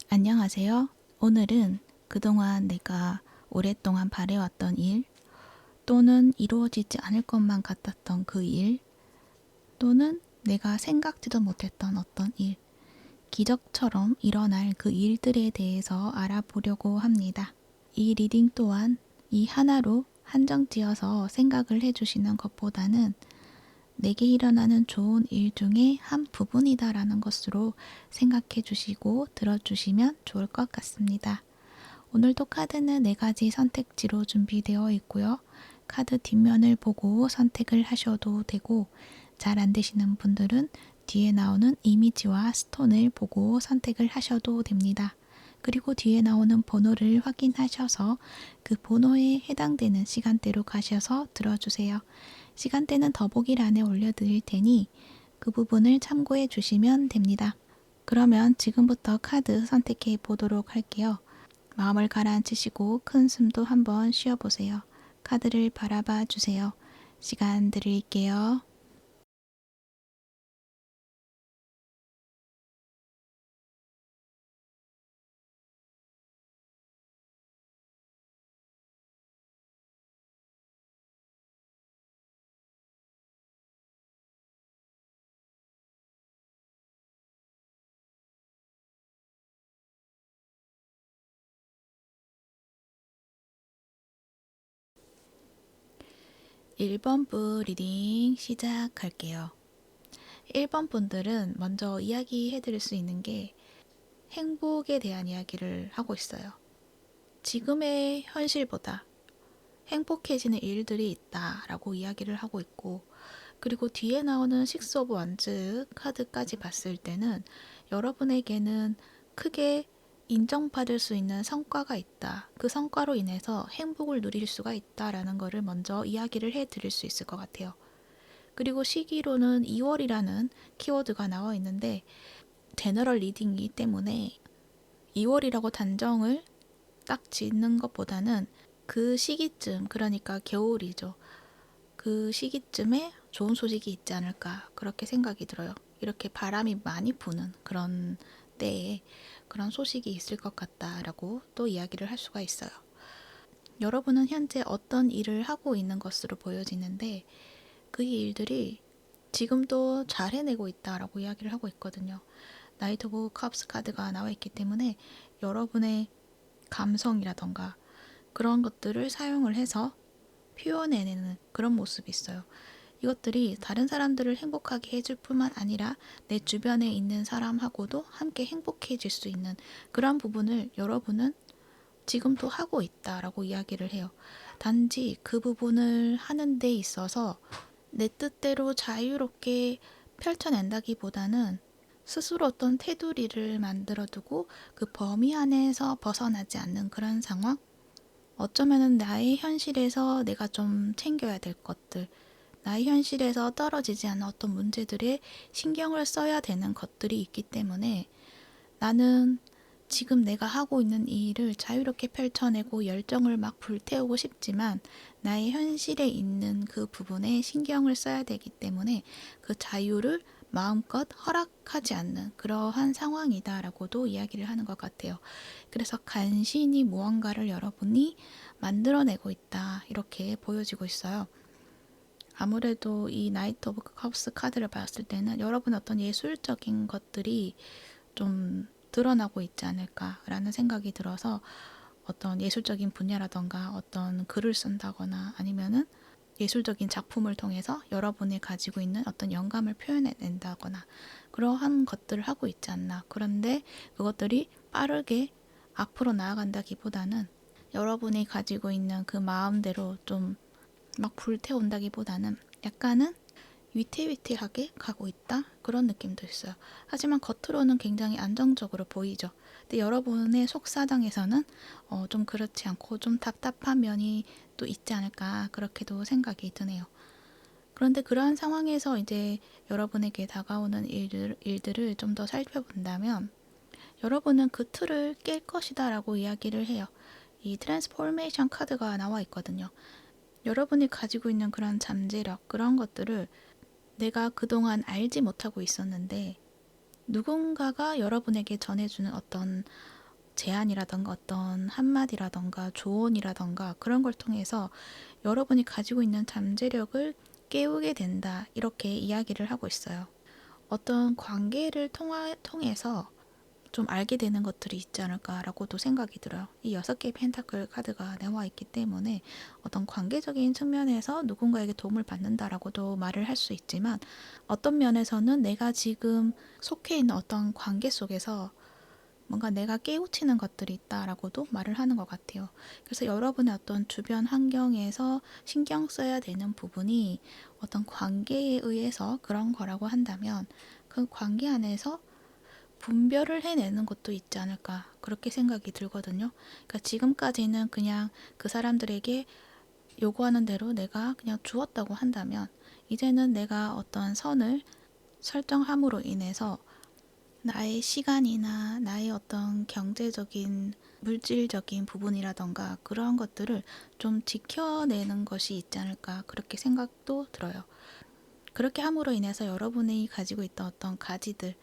안녕하세요. 오늘은 그동안 내가 오랫동안 바래왔던 일, 또는 이루어지지 않을 것만 같았던 그 일, 또는 내가 생각지도 못했던 어떤 일, 기적처럼 일어날 그 일들에 대해서 알아보려고 합니다. 이 리딩 또한 이 하나로 한정지어서 생각을 해주시는 것보다는 내게 일어나는 좋은 일 중에 한 부분이다라는 것으로 생각해 주시고 들어주시면 좋을 것 같습니다. 오늘도 카드는 4가지 선택지로 준비되어 있고요. 카드 뒷면을 보고 선택을 하셔도 되고, 잘 안 되시는 분들은 뒤에 나오는 이미지와 스톤을 보고 선택을 하셔도 됩니다. 그리고 뒤에 나오는 번호를 확인하셔서 그 번호에 해당되는 시간대로 가셔서 들어주세요. 시간대는 더보기란에 올려드릴 테니 그 부분을 참고해 주시면 됩니다. 그러면 지금부터 카드 선택해 보도록 할게요. 마음을 가라앉히시고 큰 숨도 한번 쉬어보세요. 카드를 바라봐 주세요. 시간 드릴게요. 일 번 분 리딩 시작할게요. 1번 분들은 먼저 이야기해 드릴 수 있는 게 행복에 대한 이야기를 하고 있어요. 지금의 현실보다 행복해지는 일들이 있다라고 이야기를 하고 있고, 그리고 뒤에 나오는 식스 오브 원즈 카드까지 봤을 때는 여러분에게는 크게 인정받을 수 있는 성과가 있다. 그 성과로 인해서 행복을 누릴 수가 있다라는 것을 먼저 이야기를 해 드릴 수 있을 것 같아요. 그리고 시기로는 2월이라는 키워드가 나와 있는데, 제너럴 리딩이기 때문에 2월이라고 단정을 딱 짓는 것보다는 그 시기쯤, 그러니까 겨울이죠. 그 시기쯤에 좋은 소식이 있지 않을까, 그렇게 생각이 들어요. 이렇게 바람이 많이 부는 그런 때에 그런 소식이 있을 것 같다라고 또 이야기를 할 수가 있어요. 여러분은 현재 어떤 일을 하고 있는 것으로 보여지는데, 그 일들이 지금도 잘 해내고 있다라고 이야기를 하고 있거든요. 나이트 오브 컵스 카드가 나와 있기 때문에 여러분의 감성이라던가 그런 것들을 사용을 해서 표현해내는 그런 모습이 있어요. 이것들이 다른 사람들을 행복하게 해줄 뿐만 아니라 내 주변에 있는 사람하고도 함께 행복해질 수 있는 그런 부분을 여러분은 지금도 하고 있다라고 이야기를 해요. 단지 그 부분을 하는 데 있어서 내 뜻대로 자유롭게 펼쳐낸다기보다는 스스로 어떤 테두리를 만들어두고 그 범위 안에서 벗어나지 않는 그런 상황? 어쩌면은 나의 현실에서 내가 좀 챙겨야 될 것들, 나의 현실에서 떨어지지 않은 어떤 문제들에 신경을 써야 되는 것들이 있기 때문에 나는 지금 내가 하고 있는 이 일을 자유롭게 펼쳐내고 열정을 막 불태우고 싶지만 나의 현실에 있는 그 부분에 신경을 써야 되기 때문에 그 자유를 마음껏 허락하지 않는 그러한 상황이다라고도 이야기를 하는 것 같아요. 그래서 간신히 무언가를 여러분이 만들어내고 있다, 이렇게 보여지고 있어요. 아무래도 이 나이트 오브 컵스 카드를 봤을 때는 여러분의 어떤 예술적인 것들이 좀 드러나고 있지 않을까라는 생각이 들어서, 어떤 예술적인 분야라던가 어떤 글을 쓴다거나 아니면은 예술적인 작품을 통해서 여러분이 가지고 있는 어떤 영감을 표현해낸다거나 그러한 것들을 하고 있지 않나. 그런데 그것들이 빠르게 앞으로 나아간다기보다는 여러분이 가지고 있는 그 마음대로 좀 막 불태운다기보다는 약간은 위태위태하게 가고 있다, 그런 느낌도 있어요. 하지만 겉으로는 굉장히 안정적으로 보이죠. 근데 여러분의 속사정에서는 좀 그렇지 않고 좀 답답한 면이 또 있지 않을까, 그렇게도 생각이 드네요. 그런데 그러한 상황에서 이제 여러분에게 다가오는 일들을 좀 더 살펴본다면 여러분은 그 틀을 깰 것이다 라고 이야기를 해요. 이 트랜스포메이션 카드가 나와 있거든요. 여러분이 가지고 있는 그런 잠재력, 그런 것들을 내가 그동안 알지 못하고 있었는데 누군가가 여러분에게 전해주는 어떤 제안이라던가 어떤 한마디라던가 조언이라던가 그런 걸 통해서 여러분이 가지고 있는 잠재력을 깨우게 된다. 이렇게 이야기를 하고 있어요. 어떤 관계를 통해서 좀 알게 되는 것들이 있지 않을까라고도 생각이 들어요. 이 6개의 펜타클 카드가 나와 있기 때문에 어떤 관계적인 측면에서 누군가에게 도움을 받는다라고도 말을 할 수 있지만 어떤 면에서는 내가 지금 속해 있는 어떤 관계 속에서 뭔가 내가 깨우치는 것들이 있다라고도 말을 하는 것 같아요. 그래서 여러분의 어떤 주변 환경에서 신경 써야 되는 부분이 어떤 관계에 의해서 그런 거라고 한다면 그 관계 안에서 분별을 해내는 것도 있지 않을까 그렇게 생각이 들거든요. 그러니까 지금까지는 그냥 그 사람들에게 요구하는 대로 내가 그냥 주었다고 한다면 이제는 내가 어떤 선을 설정함으로 인해서 나의 시간이나 나의 어떤 경제적인 물질적인 부분이라던가 그런 것들을 좀 지켜내는 것이 있지 않을까 그렇게 생각도 들어요. 그렇게 함으로 인해서 여러분이 가지고 있던 어떤 가지들,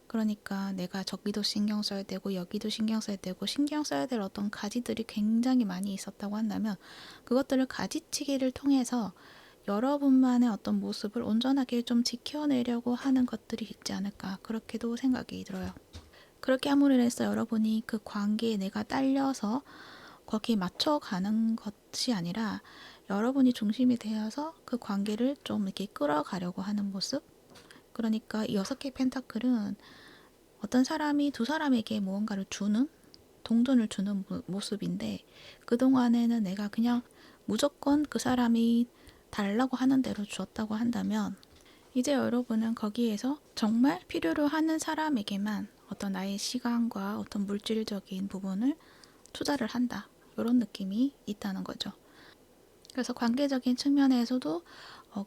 그러니까 내가 저기도 신경 써야 되고 여기도 신경 써야 되고 신경 써야 될 어떤 가지들이 굉장히 많이 있었다고 한다면 그것들을 가지치기를 통해서 여러분만의 어떤 모습을 온전하게 좀 지켜내려고 하는 것들이 있지 않을까 그렇게도 생각이 들어요. 그렇게 함으로 인해서 여러분이 그 관계에 내가 딸려서 거기에 맞춰가는 것이 아니라 여러분이 중심이 되어서 그 관계를 좀 이렇게 끌어가려고 하는 모습. 그러니까 이 6개 펜타클은 어떤 사람이 두 사람에게 무언가를 주는 동전을 주는 모습인데 그동안에는 내가 그냥 무조건 그 사람이 달라고 하는 대로 주었다고 한다면 이제 여러분은 거기에서 정말 필요로 하는 사람에게만 어떤 나의 시간과 어떤 물질적인 부분을 투자를 한다. 이런 느낌이 있다는 거죠. 그래서 관계적인 측면에서도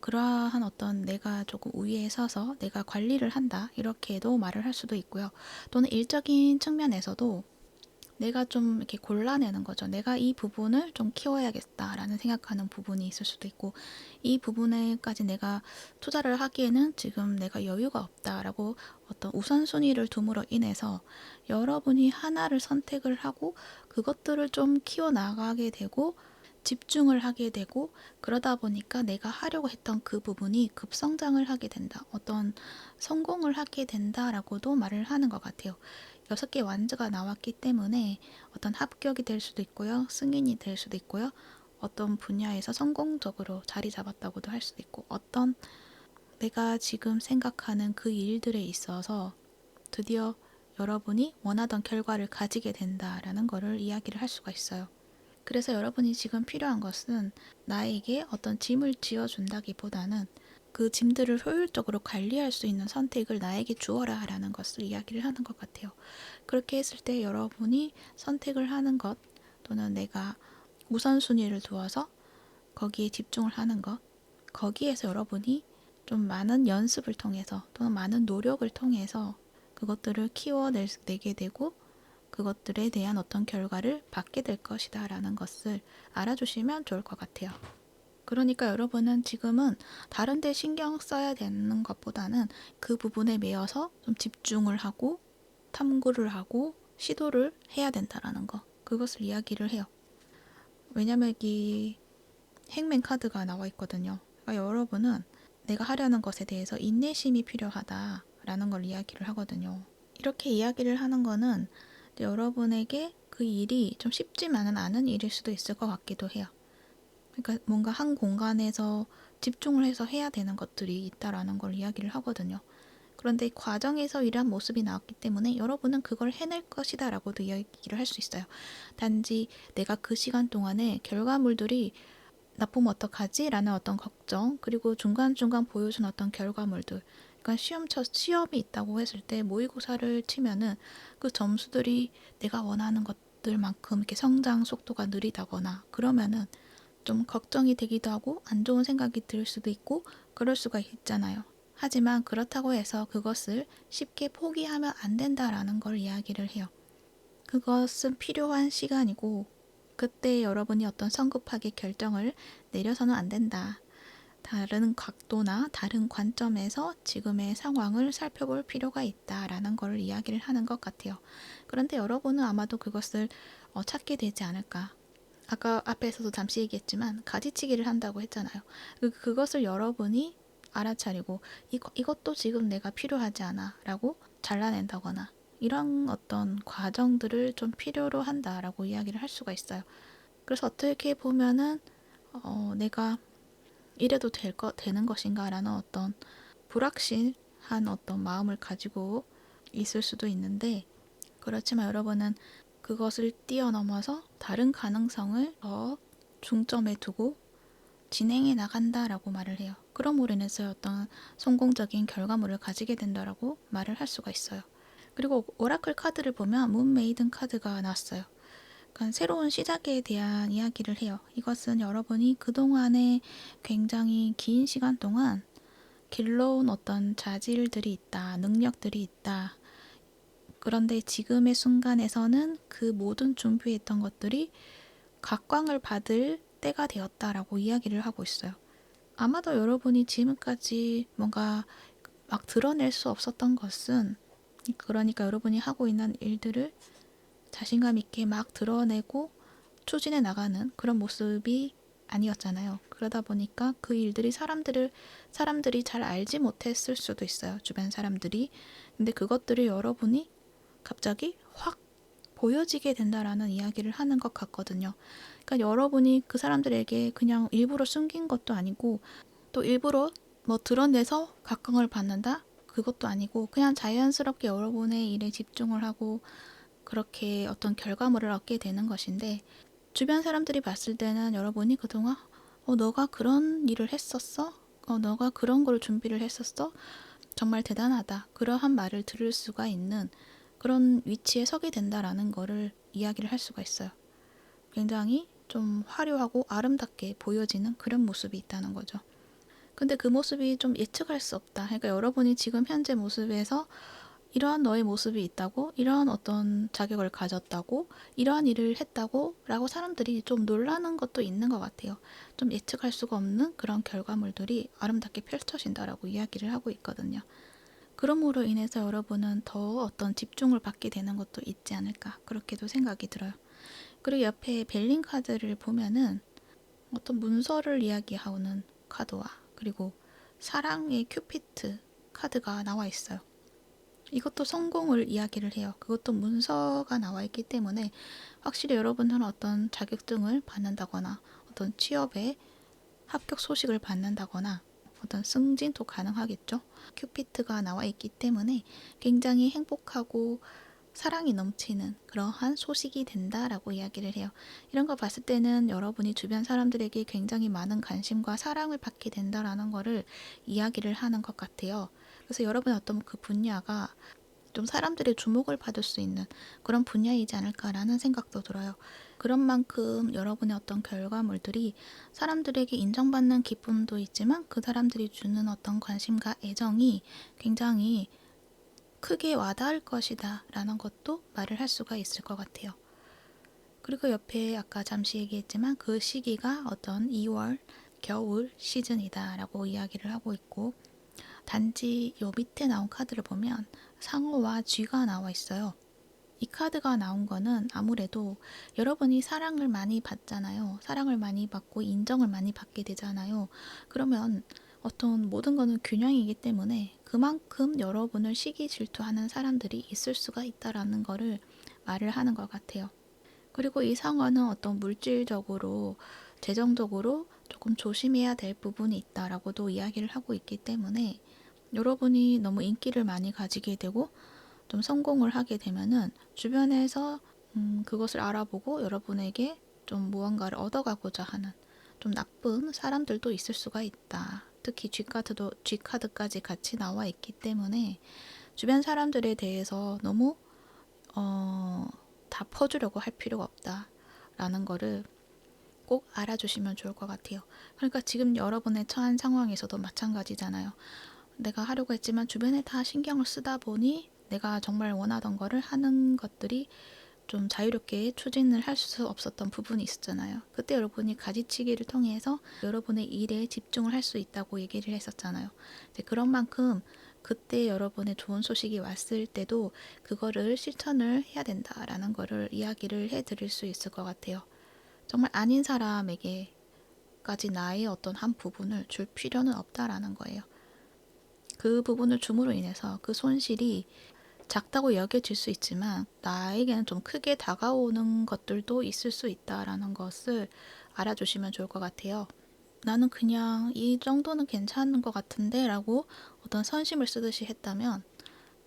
그러한 어떤 내가 조금 우위에 서서 내가 관리를 한다. 이렇게도 말을 할 수도 있고요. 또는 일적인 측면에서도 내가 좀 이렇게 골라내는 거죠. 내가 이 부분을 좀 키워야겠다라는 생각하는 부분이 있을 수도 있고, 이 부분에까지 내가 투자를 하기에는 지금 내가 여유가 없다라고 어떤 우선순위를 둠으로 인해서 여러분이 하나를 선택을 하고 그것들을 좀 키워나가게 되고 집중을 하게 되고 그러다 보니까 내가 하려고 했던 그 부분이 급성장을 하게 된다. 어떤 성공을 하게 된다라고도 말을 하는 것 같아요. 6개 완즈가 나왔기 때문에 어떤 합격이 될 수도 있고요. 승인이 될 수도 있고요. 어떤 분야에서 성공적으로 자리 잡았다고도 할 수도 있고 어떤 내가 지금 생각하는 그 일들에 있어서 드디어 여러분이 원하던 결과를 가지게 된다라는 것을 이야기를 할 수가 있어요. 그래서 여러분이 지금 필요한 것은 나에게 어떤 짐을 지어준다기보다는 그 짐들을 효율적으로 관리할 수 있는 선택을 나에게 주어라 라는 것을 이야기를 하는 것 같아요. 그렇게 했을 때 여러분이 선택을 하는 것 또는 내가 우선순위를 두어서 거기에 집중을 하는 것, 거기에서 여러분이 좀 많은 연습을 통해서 또는 많은 노력을 통해서 그것들을 키워내게 되고 그것들에 대한 어떤 결과를 받게 될 것이다 라는 것을 알아주시면 좋을 것 같아요. 그러니까 여러분은 지금은 다른 데 신경 써야 되는 것보다는 그 부분에 매여서 좀 집중을 하고 탐구를 하고 시도를 해야 된다라는 거. 그것을 이야기를 해요. 왜냐면 이 행맨 카드가 나와 있거든요. 그러니까 여러분은 내가 하려는 것에 대해서 인내심이 필요하다라는 걸 이야기를 하거든요. 이렇게 이야기를 하는 거는 여러분에게 그 일이 좀 쉽지만은 않은 일일 수도 있을 것 같기도 해요. 그러니까 뭔가 한 공간에서 집중을 해서 해야 되는 것들이 있다라는 걸 이야기를 하거든요. 그런데 과정에서 이러한 모습이 나왔기 때문에 여러분은 그걸 해낼 것이다 라고도 이야기를 할 수 있어요. 단지 내가 그 시간 동안에 결과물들이 나쁘면 어떡하지? 라는 어떤 걱정, 그리고 중간중간 보여준 어떤 결과물들. 그러니까 시험이 있다고 했을 때 모의고사를 치면은 그 점수들이 내가 원하는 것들만큼 이렇게 성장 속도가 느리다거나 그러면은 좀 걱정이 되기도 하고 안 좋은 생각이 들 수도 있고 그럴 수가 있잖아요. 하지만 그렇다고 해서 그것을 쉽게 포기하면 안 된다라는 걸 이야기를 해요. 그것은 필요한 시간이고 그때 여러분이 어떤 성급하게 결정을 내려서는 안 된다. 다른 각도나 다른 관점에서 지금의 상황을 살펴볼 필요가 있다라는 걸 이야기를 하는 것 같아요. 그런데 여러분은 아마도 그것을 찾게 되지 않을까. 아까 앞에서도 잠시 얘기했지만 가지치기를 한다고 했잖아요. 그것을 여러분이 알아차리고 이것도 지금 내가 필요하지 않아 라고 잘라낸다거나 이런 어떤 과정들을 좀 필요로 한다라고 이야기를 할 수가 있어요. 그래서 어떻게 보면은 내가 이래도 되는 것인가 라는 어떤 불확실한 어떤 마음을 가지고 있을 수도 있는데, 그렇지만 여러분은 그것을 뛰어넘어서 다른 가능성을 더 중점에 두고 진행해 나간다라고 말을 해요. 그럼으로 인해서 어떤 성공적인 결과물을 가지게 된다라고 말을 할 수가 있어요. 그리고 오라클 카드를 보면 문 메이든 카드가 나왔어요. 그러니까 새로운 시작에 대한 이야기를 해요. 이것은 여러분이 그동안에 굉장히 긴 시간 동안 길러온 어떤 자질들이 있다, 능력들이 있다. 그런데 지금의 순간에서는 그 모든 준비했던 것들이 각광을 받을 때가 되었다라고 이야기를 하고 있어요. 아마도 여러분이 지금까지 뭔가 막 드러낼 수 없었던 것은, 그러니까 여러분이 하고 있는 일들을 자신감 있게 막 드러내고 추진해 나가는 그런 모습이 아니었잖아요. 그러다 보니까 그 일들이 사람들이 잘 알지 못했을 수도 있어요. 주변 사람들이. 근데 그것들을 여러분이 갑자기 확 보여지게 된다라는 이야기를 하는 것 같거든요. 그러니까 여러분이 그 사람들에게 그냥 일부러 숨긴 것도 아니고 또 일부러 뭐 드러내서 각광을 받는다? 그것도 아니고 그냥 자연스럽게 여러분의 일에 집중을 하고 그렇게 어떤 결과물을 얻게 되는 것인데, 주변 사람들이 봤을 때는 여러분이 그동안 너가 그런 일을 했었어? 너가 그런 걸 준비를 했었어? 정말 대단하다. 그러한 말을 들을 수가 있는 그런 위치에 서게 된다라는 거를 이야기를 할 수가 있어요. 굉장히 좀 화려하고 아름답게 보여지는 그런 모습이 있다는 거죠. 근데 그 모습이 좀 예측할 수 없다. 그러니까 여러분이 지금 현재 모습에서 이러한 너의 모습이 있다고, 이러한 어떤 자격을 가졌다고, 이러한 일을 했다고 라고 사람들이 좀 놀라는 것도 있는 것 같아요. 좀 예측할 수가 없는 그런 결과물들이 아름답게 펼쳐진다라고 이야기를 하고 있거든요. 그러므로 인해서 여러분은 더 어떤 집중을 받게 되는 것도 있지 않을까, 그렇게도 생각이 들어요. 그리고 옆에 벨린 카드를 보면은 어떤 문서를 이야기하는 카드와 그리고 사랑의 큐피트 카드가 나와 있어요. 이것도 성공을 이야기를 해요. 그것도 문서가 나와 있기 때문에 확실히 여러분들은 어떤 자격증을 받는다거나 어떤 취업에 합격 소식을 받는다거나 어떤 승진도 가능하겠죠. 큐피트가 나와 있기 때문에 굉장히 행복하고 사랑이 넘치는 그러한 소식이 된다라고 이야기를 해요. 이런 거 봤을 때는 여러분이 주변 사람들에게 굉장히 많은 관심과 사랑을 받게 된다라는 거를 이야기를 하는 것 같아요. 그래서 여러분의 어떤 그 분야가 좀 사람들의 주목을 받을 수 있는 그런 분야이지 않을까라는 생각도 들어요. 그런 만큼 여러분의 어떤 결과물들이 사람들에게 인정받는 기쁨도 있지만 그 사람들이 주는 어떤 관심과 애정이 굉장히 크게 와닿을 것이다 라는 것도 말을 할 수가 있을 것 같아요. 그리고 옆에 아까 잠시 얘기했지만 그 시기가 어떤 2월 겨울 시즌이다 라고 이야기를 하고 있고, 단지 요 밑에 나온 카드를 보면 상어와 쥐가 나와 있어요. 이 카드가 나온 거는 아무래도 여러분이 사랑을 많이 받잖아요. 사랑을 많이 받고 인정을 많이 받게 되잖아요. 그러면 어떤 모든 거는 균형이기 때문에 그만큼 여러분을 시기 질투하는 사람들이 있을 수가 있다라는 거를 말을 하는 것 같아요. 그리고 이 상어는 어떤 물질적으로, 재정적으로 조금 조심해야 될 부분이 있다라고도 이야기를 하고 있기 때문에 여러분이 너무 인기를 많이 가지게 되고 좀 성공을 하게 되면은 주변에서 그것을 알아보고 여러분에게 좀 무언가를 얻어가고자 하는 좀 나쁜 사람들도 있을 수가 있다. 특히 G카드까지 같이 나와 있기 때문에 주변 사람들에 대해서 너무 다 퍼주려고 할 필요가 없다라는 거를 꼭 알아주시면 좋을 것 같아요. 그러니까 지금 여러분의 처한 상황에서도 마찬가지잖아요. 내가 하려고 했지만 주변에 다 신경을 쓰다 보니 내가 정말 원하던 거를 하는 것들이 좀 자유롭게 추진을 할 수 없었던 부분이 있었잖아요. 그때 여러분이 가지치기를 통해서 여러분의 일에 집중을 할 수 있다고 얘기를 했었잖아요. 이제 그런 만큼 그때 여러분의 좋은 소식이 왔을 때도 그거를 실천을 해야 된다라는 거를 이야기를 해드릴 수 있을 것 같아요. 정말 아닌 사람에게까지 나의 어떤 한 부분을 줄 필요는 없다라는 거예요. 그 부분을 줌으로 인해서 그 손실이 작다고 여겨질 수 있지만 나에게는 좀 크게 다가오는 것들도 있을 수 있다라는 것을 알아주시면 좋을 것 같아요. 나는 그냥 이 정도는 괜찮은 것 같은데 라고 어떤 선심을 쓰듯이 했다면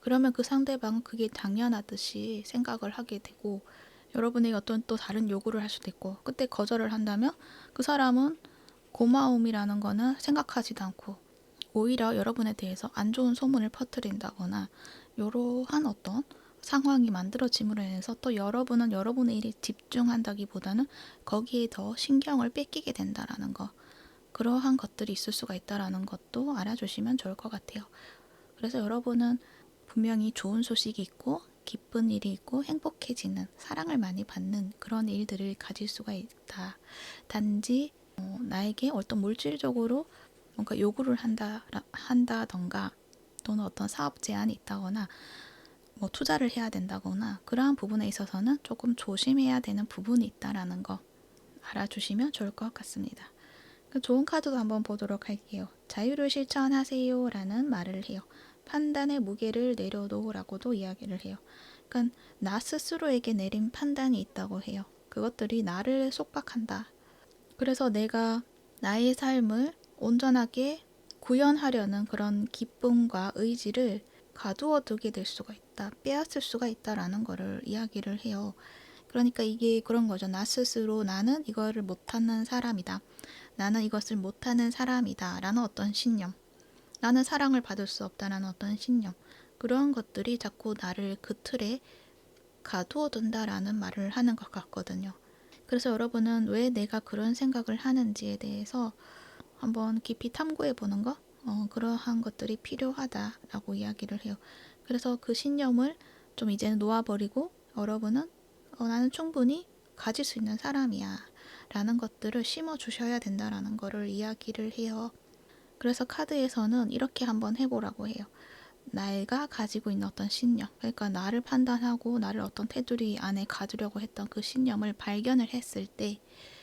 그러면 그 상대방은 그게 당연하듯이 생각을 하게 되고 여러분에게 어떤 또 다른 요구를 할 수도 있고 그때 거절을 한다면 그 사람은 고마움이라는 거는 생각하지도 않고 오히려 여러분에 대해서 안 좋은 소문을 퍼뜨린다거나 이러한 어떤 상황이 만들어짐으로 인해서 또 여러분은 여러분의 일에 집중한다기보다는 거기에 더 신경을 뺏기게 된다라는 거 그러한 것들이 있을 수가 있다라는 것도 알아주시면 좋을 것 같아요. 그래서 여러분은 분명히 좋은 소식이 있고 기쁜 일이 있고 행복해지는 사랑을 많이 받는 그런 일들을 가질 수가 있다. 단지 나에게 어떤 물질적으로 뭔가 요구를 한다던가 또는 어떤 사업 제한이 있다거나 뭐 투자를 해야 된다거나 그러한 부분에 있어서는 조금 조심해야 되는 부분이 있다라는 거 알아주시면 좋을 것 같습니다. 좋은 카드도 한번 보도록 할게요. 자유를 실천하세요 라는 말을 해요. 판단의 무게를 내려놓으라고도 이야기를 해요. 그러니까 나 스스로에게 내린 판단이 있다고 해요. 그것들이 나를 속박한다. 그래서 내가 나의 삶을 온전하게 구현하려는 그런 기쁨과 의지를 가두어 두게 될 수가 있다. 빼앗을 수가 있다라는 거를 이야기를 해요. 그러니까 이게 그런 거죠. 나 스스로 나는 이거를 못하는 사람이다. 나는 이것을 못하는 사람이다. 라는 어떤 신념. 나는 사랑을 받을 수 없다라는 어떤 신념. 그런 것들이 자꾸 나를 그 틀에 가두어 둔다라는 말을 하는 것 같거든요. 그래서 여러분은 왜 내가 그런 생각을 하는지에 대해서 한번 깊이 탐구해 보는 거, 그러한 것들이 필요하다라고 이야기를 해요. 그래서 그 신념을 좀 이제는 놓아버리고 여러분은 나는 충분히 가질 수 있는 사람이야 라는 것들을 심어 주셔야 된다라는 거를 이야기를 해요. 그래서 카드에서는 이렇게 한번 해보라고 해요. 내가 가지고 있는 어떤 신념, 그러니까 나를 판단하고 나를 어떤 테두리 안에 가두려고 했던 그 신념을 발견을 했을 때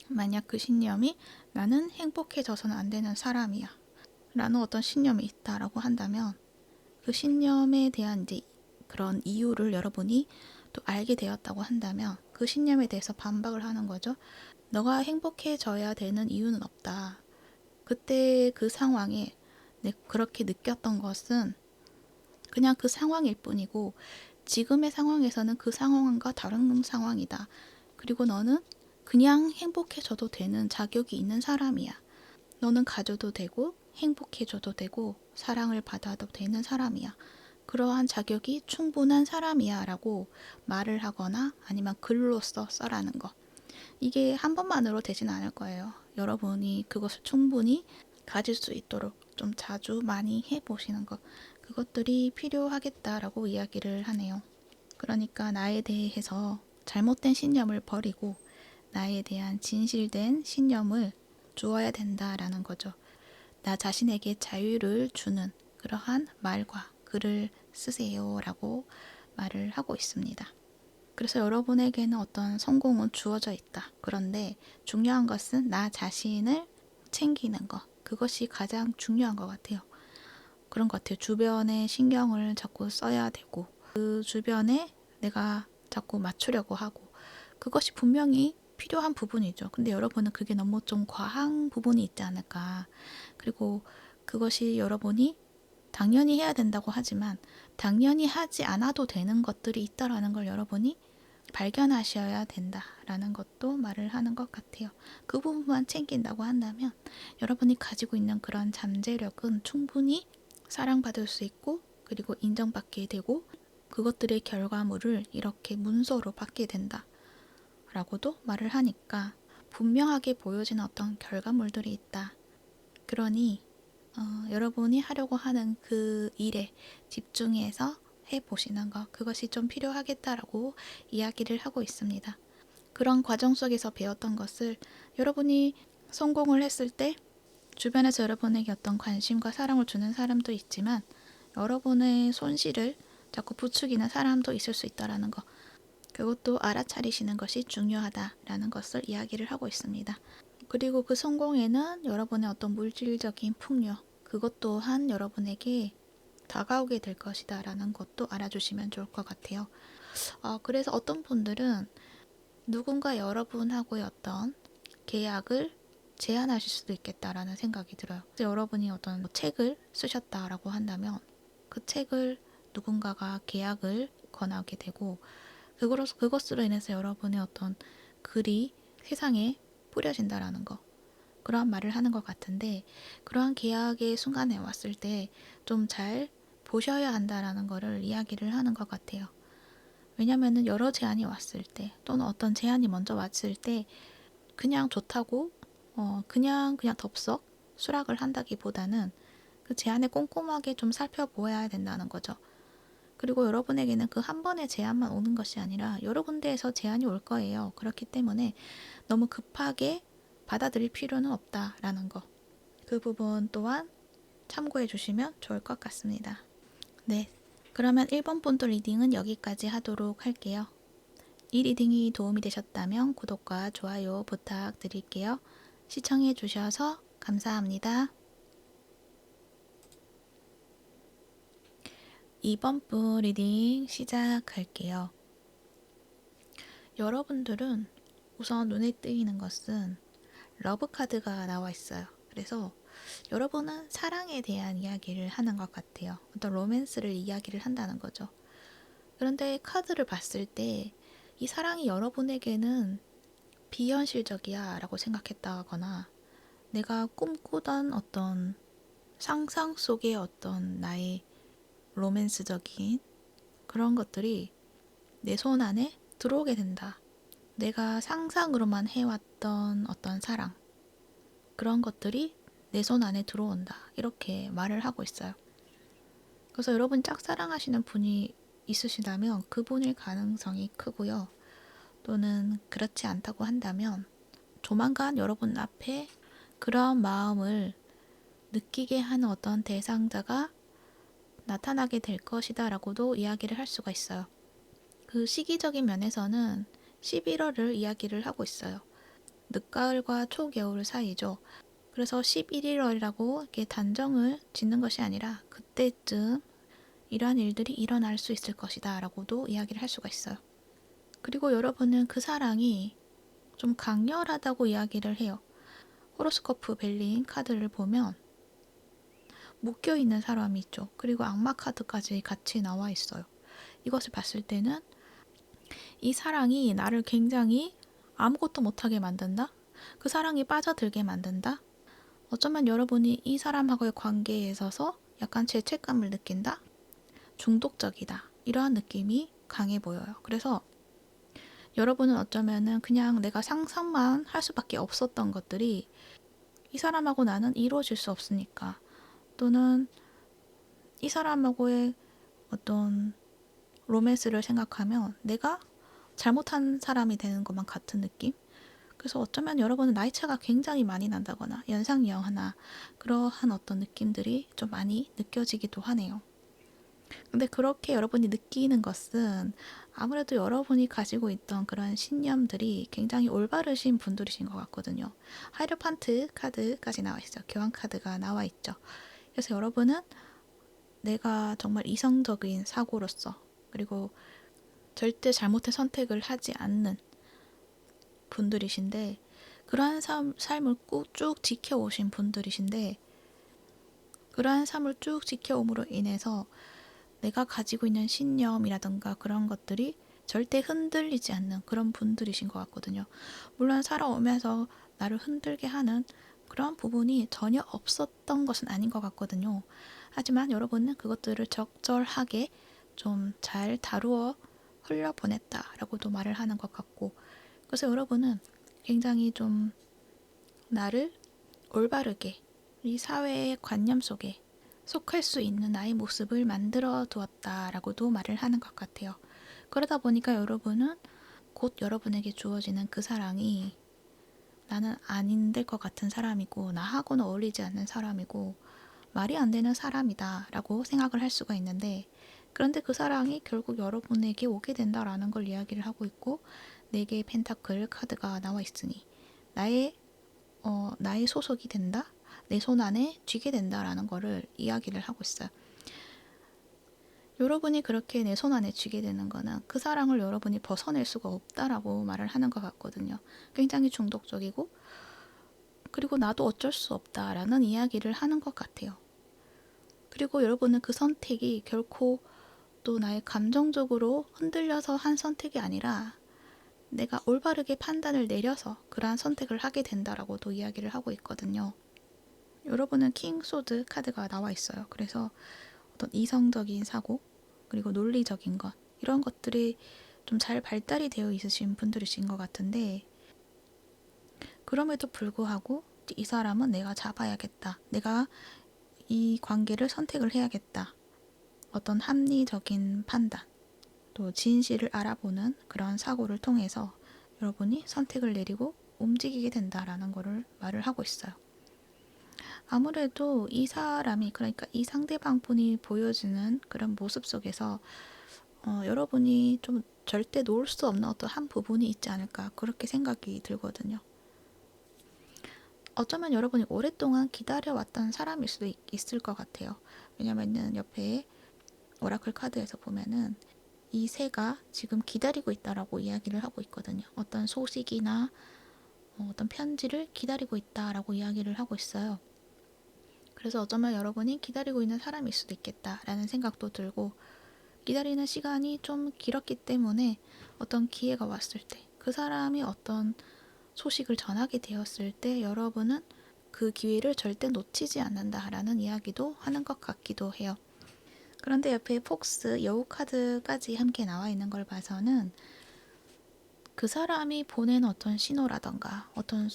만약 그 신념이 나는 행복해져서는 안 되는 사람이야 라는 어떤 신념이 있다라고 한다면 그 신념에 대한 이제 그런 이유를 여러분이 또 알게 되었다고 한다면 그 신념에 대해서 반박을 하는 거죠. 너가 행복해져야 되는 이유는 없다. 그때 그 상황에 그렇게 느꼈던 것은 그냥 그 상황일 뿐이고 지금의 상황에서는 그 상황과 다른 상황이다. 그리고 너는 그냥 행복해져도 되는 자격이 있는 사람이야. 너는 가져도 되고 행복해져도 되고 사랑을 받아도 되는 사람이야. 그러한 자격이 충분한 사람이야 라고 말을 하거나 아니면 글로써 써라는 거. 이게 한 번만으로 되진 않을 거예요. 여러분이 그것을 충분히 가질 수 있도록 좀 자주 많이 해보시는 것. 그것들이 필요하겠다라고 이야기를 하네요. 그러니까 나에 대해서 잘못된 신념을 버리고 나에 대한 진실된 신념을 주어야 된다라는 거죠. 나 자신에게 자유를 주는 그러한 말과 글을 쓰세요 라고 말을 하고 있습니다. 그래서 여러분에게는 어떤 성공은 주어져 있다. 그런데 중요한 것은 나 자신을 챙기는 것. 그것이 가장 중요한 것 같아요. 그런 것 같아요. 주변에 신경을 자꾸 써야 되고 그 주변에 내가 자꾸 맞추려고 하고 그것이 분명히 필요한 부분이죠. 근데 여러분은 그게 너무 좀 과한 부분이 있지 않을까. 그리고 그것이 여러분이 당연히 해야 된다고 하지만 당연히 하지 않아도 되는 것들이 있다라는 걸 여러분이 발견하셔야 된다라는 것도 말을 하는 것 같아요. 그 부분만 챙긴다고 한다면 여러분이 가지고 있는 그런 잠재력은 충분히 사랑받을 수 있고 그리고 인정받게 되고 그것들의 결과물을 이렇게 문서로 받게 된다 라고도 말을 하니까 분명하게 보여지는 어떤 결과물들이 있다. 그러니 여러분이 하려고 하는 그 일에 집중해서 해보시는 것, 그것이 좀 필요하겠다라고 이야기를 하고 있습니다. 그런 과정 속에서 배웠던 것을 여러분이 성공을 했을 때 주변에서 여러분에게 어떤 관심과 사랑을 주는 사람도 있지만 여러분의 손실을 자꾸 부추기는 사람도 있을 수 있다라는 것, 그것도 알아차리시는 것이 중요하다라는 것을 이야기를 하고 있습니다. 그리고 그 성공에는 여러분의 어떤 물질적인 풍요, 그것 또한 여러분에게 다가오게 될 것이다 라는 것도 알아주시면 좋을 것 같아요. 그래서 어떤 분들은 누군가 여러분하고의 어떤 계약을 제한하실 수도 있겠다라는 생각이 들어요. 여러분이 어떤 책을 쓰셨다라고 한다면 그 책을 누군가가 계약을 권하게 되고 그것으로 인해서 여러분의 어떤 글이 세상에 뿌려진다라는 거, 그러한 말을 하는 것 같은데, 그러한 계약의 순간에 왔을 때 좀 잘 보셔야 한다라는 거를 이야기를 하는 것 같아요. 왜냐면은 여러 제안이 왔을 때 또는 어떤 제안이 먼저 왔을 때 그냥 좋다고 그냥 덥석 수락을 한다기보다는 그 제안을 꼼꼼하게 좀 살펴보아야 된다는 거죠. 그리고 여러분에게는 그 한 번의 제안만 오는 것이 아니라 여러 군데에서 제안이 올 거예요. 그렇기 때문에 너무 급하게 받아들일 필요는 없다라는 거. 그 부분 또한 참고해 주시면 좋을 것 같습니다. 네. 그러면 1번 본토 리딩은 여기까지 하도록 할게요. 이 리딩이 도움이 되셨다면 구독과 좋아요 부탁드릴게요. 시청해 주셔서 감사합니다. 2번 분 리딩 시작할게요. 여러분들은 우선 눈에 띄는 것은 러브 카드가 나와 있어요. 그래서 여러분은 사랑에 대한 이야기를 하는 것 같아요. 어떤 로맨스를 이야기를 한다는 거죠. 그런데 카드를 봤을 때 이 사랑이 여러분에게는 비현실적이야 라고 생각했다거나 내가 꿈꾸던 어떤 상상 속의 어떤 나의 로맨스적인 그런 것들이 내 손 안에 들어오게 된다. 내가 상상으로만 해왔던 어떤 사랑, 그런 것들이 내 손 안에 들어온다. 이렇게 말을 하고 있어요. 그래서 여러분 짝사랑하시는 분이 있으시다면 그분일 가능성이 크고요. 또는 그렇지 않다고 한다면 조만간 여러분 앞에 그런 마음을 느끼게 하는 어떤 대상자가 나타나게 될 것이다 라고도 이야기를 할 수가 있어요. 그 시기적인 면에서는 11월을 이야기를 하고 있어요. 늦가을과 초겨울 사이죠. 그래서 11월이라고 이렇게 단정을 짓는 것이 아니라 그때쯤 이러한 일들이 일어날 수 있을 것이다 라고도 이야기를 할 수가 있어요. 그리고 여러분은 그 사랑이 좀 강렬하다고 이야기를 해요. 호로스코프 벨린 카드를 보면 묶여있는 사람이 있죠. 그리고 악마 카드까지 같이 나와 있어요. 이것을 봤을 때는 이 사랑이 나를 굉장히 아무것도 못하게 만든다? 그 사랑에 빠져들게 만든다? 어쩌면 여러분이 이 사람하고의 관계에 있어서 약간 죄책감을 느낀다? 중독적이다. 이러한 느낌이 강해 보여요. 그래서 여러분은 어쩌면은 그냥 내가 상상만 할 수밖에 없었던 것들이 이 사람하고 나는 이루어질 수 없으니까, 또는 이 사람하고의 어떤 로맨스를 생각하면 내가 잘못한 사람이 되는 것만 같은 느낌? 그래서 어쩌면 여러분은 나이 차가 굉장히 많이 난다거나 연상연하나 그러한 어떤 느낌들이 좀 많이 느껴지기도 하네요. 근데 그렇게 여러분이 느끼는 것은 아무래도 여러분이 가지고 있던 그런 신념들이 굉장히 올바르신 분들이신 것 같거든요. 하이로판트 카드까지 나와 있어요. 교환 카드가 나와 있죠. 그래서 여러분은 내가 정말 이성적인 사고로서, 그리고 절대 잘못된 선택을 하지 않는 분들이신데, 그러한 삶을 쭉 지켜오신 분들이신데, 그러한 삶을 쭉 지켜옴으로 인해서 내가 가지고 있는 신념이라든가 그런 것들이 절대 흔들리지 않는 그런 분들이신 것 같거든요. 물론 살아오면서 나를 흔들게 하는 그런 부분이 전혀 없었던 것은 아닌 것 같거든요. 하지만 여러분은 그것들을 적절하게 좀 잘 다루어 흘려보냈다라고도 말을 하는 것 같고, 그래서 여러분은 굉장히 좀 나를 올바르게 이 사회의 관념 속에 속할 수 있는 나의 모습을 만들어 두었다라고도 말을 하는 것 같아요. 그러다 보니까 여러분은 곧 여러분에게 주어지는 그 사랑이 나는 안 될 것 같은 사람이고 나하고는 어울리지 않는 사람이고 말이 안 되는 사람이다 라고 생각을 할 수가 있는데, 그런데 그 사랑이 결국 여러분에게 오게 된다라는 걸 이야기를 하고 있고, 4개의 펜타클 카드가 나와 있으니 나의 소속이 된다? 내 손 안에 쥐게 된다라는 거를 이야기를 하고 있어요. 여러분이 그렇게 내 손 안에 쥐게 되는 거는 그 사랑을 여러분이 벗어낼 수가 없다라고 말을 하는 것 같거든요. 굉장히 중독적이고, 그리고 나도 어쩔 수 없다라는 이야기를 하는 것 같아요. 그리고 여러분은 그 선택이 결코 또 나의 감정적으로 흔들려서 한 선택이 아니라 내가 올바르게 판단을 내려서 그러한 선택을 하게 된다라고도 이야기를 하고 있거든요. 여러분은 킹 소드 카드가 나와 있어요. 그래서 어떤 이성적인 사고, 그리고 논리적인 것, 이런 것들이 좀 잘 발달이 되어 있으신 분들이신 것 같은데, 그럼에도 불구하고 이 사람은 내가 잡아야겠다, 내가 이 관계를 선택을 해야겠다, 어떤 합리적인 판단, 또 진실을 알아보는 그런 사고를 통해서 여러분이 선택을 내리고 움직이게 된다라는 거를 말을 하고 있어요. 아무래도 이 사람이, 그러니까 이 상대방 분이 보여주는 그런 모습 속에서 여러분이 좀 절대 놓을 수 없는 어떤 한 부분이 있지 않을까, 그렇게 생각이 들거든요. 어쩌면 여러분이 오랫동안 기다려왔던 사람일 수도 있을 것 같아요. 왜냐면은 옆에 오라클 카드에서 보면은 이 새가 지금 기다리고 있다라고 이야기를 하고 있거든요. 어떤 소식이나 어떤 편지를 기다리고 있다라고 이야기를 하고 있어요. 그래서 어쩌면 여러분이 기다리고 있는 사람일 수도 있겠다라는 생각도 들고, 기다리는 시간이 좀 길었기 때문에 어떤 기회가 왔을 때, 그 사람이 어떤 소식을 전하게 되었을 때 여러분은 그 기회를 절대 놓치지 않는다라는 이야기도 하는 것 같기도 해요. 그런데 옆에 폭스, 여우 카드까지 함께 나와 있는 걸 봐서는 그 사람이 보낸 어떤 신호라던가 어떤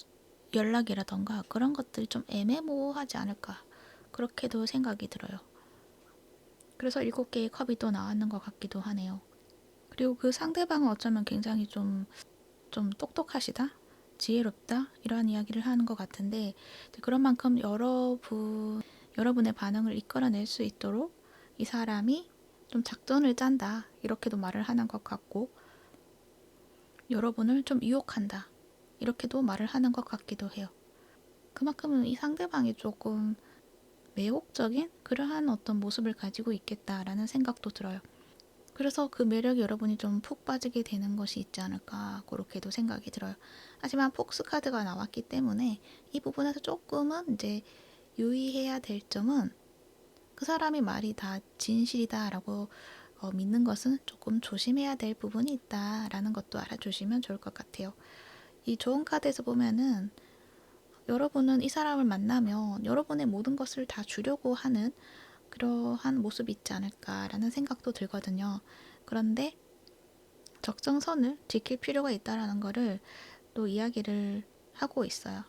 연락이라던가 그런 것들이 좀 애매모호하지 않을까, 그렇게도 생각이 들어요. 그래서 7개의 컵이 또 나왔는 것 같기도 하네요. 그리고 그 상대방은 어쩌면 굉장히 좀 똑똑하시다, 지혜롭다, 이러한 이야기를 하는 것 같은데, 그런 만큼 여러분의 반응을 이끌어낼 수 있도록 이 사람이 좀 작전을 짠다, 이렇게도 말을 하는 것 같고, 여러분을 좀 유혹한다, 이렇게도 말을 하는 것 같기도 해요. 그만큼은 이 상대방이 조금 매혹적인 그러한 어떤 모습을 가지고 있겠다라는 생각도 들어요. 그래서 그 매력이 여러분이 좀 푹 빠지게 되는 것이 있지 않을까, 그렇게도 생각이 들어요. 하지만 폭스 카드가 나왔기 때문에 이 부분에서 조금은 이제 유의해야 될 점은, 그 사람이 말이 다 진실이다라고 믿는 것은 조금 조심해야 될 부분이 있다라는 것도 알아주시면 좋을 것 같아요. 이 좋은 카드에서 보면은 여러분은 이 사람을 만나면 여러분의 모든 것을 다 주려고 하는 그러한 모습이 있지 않을까라는 생각도 들거든요. 그런데 적정선을 지킬 필요가 있다라는 거를 또 이야기를 하고 있어요.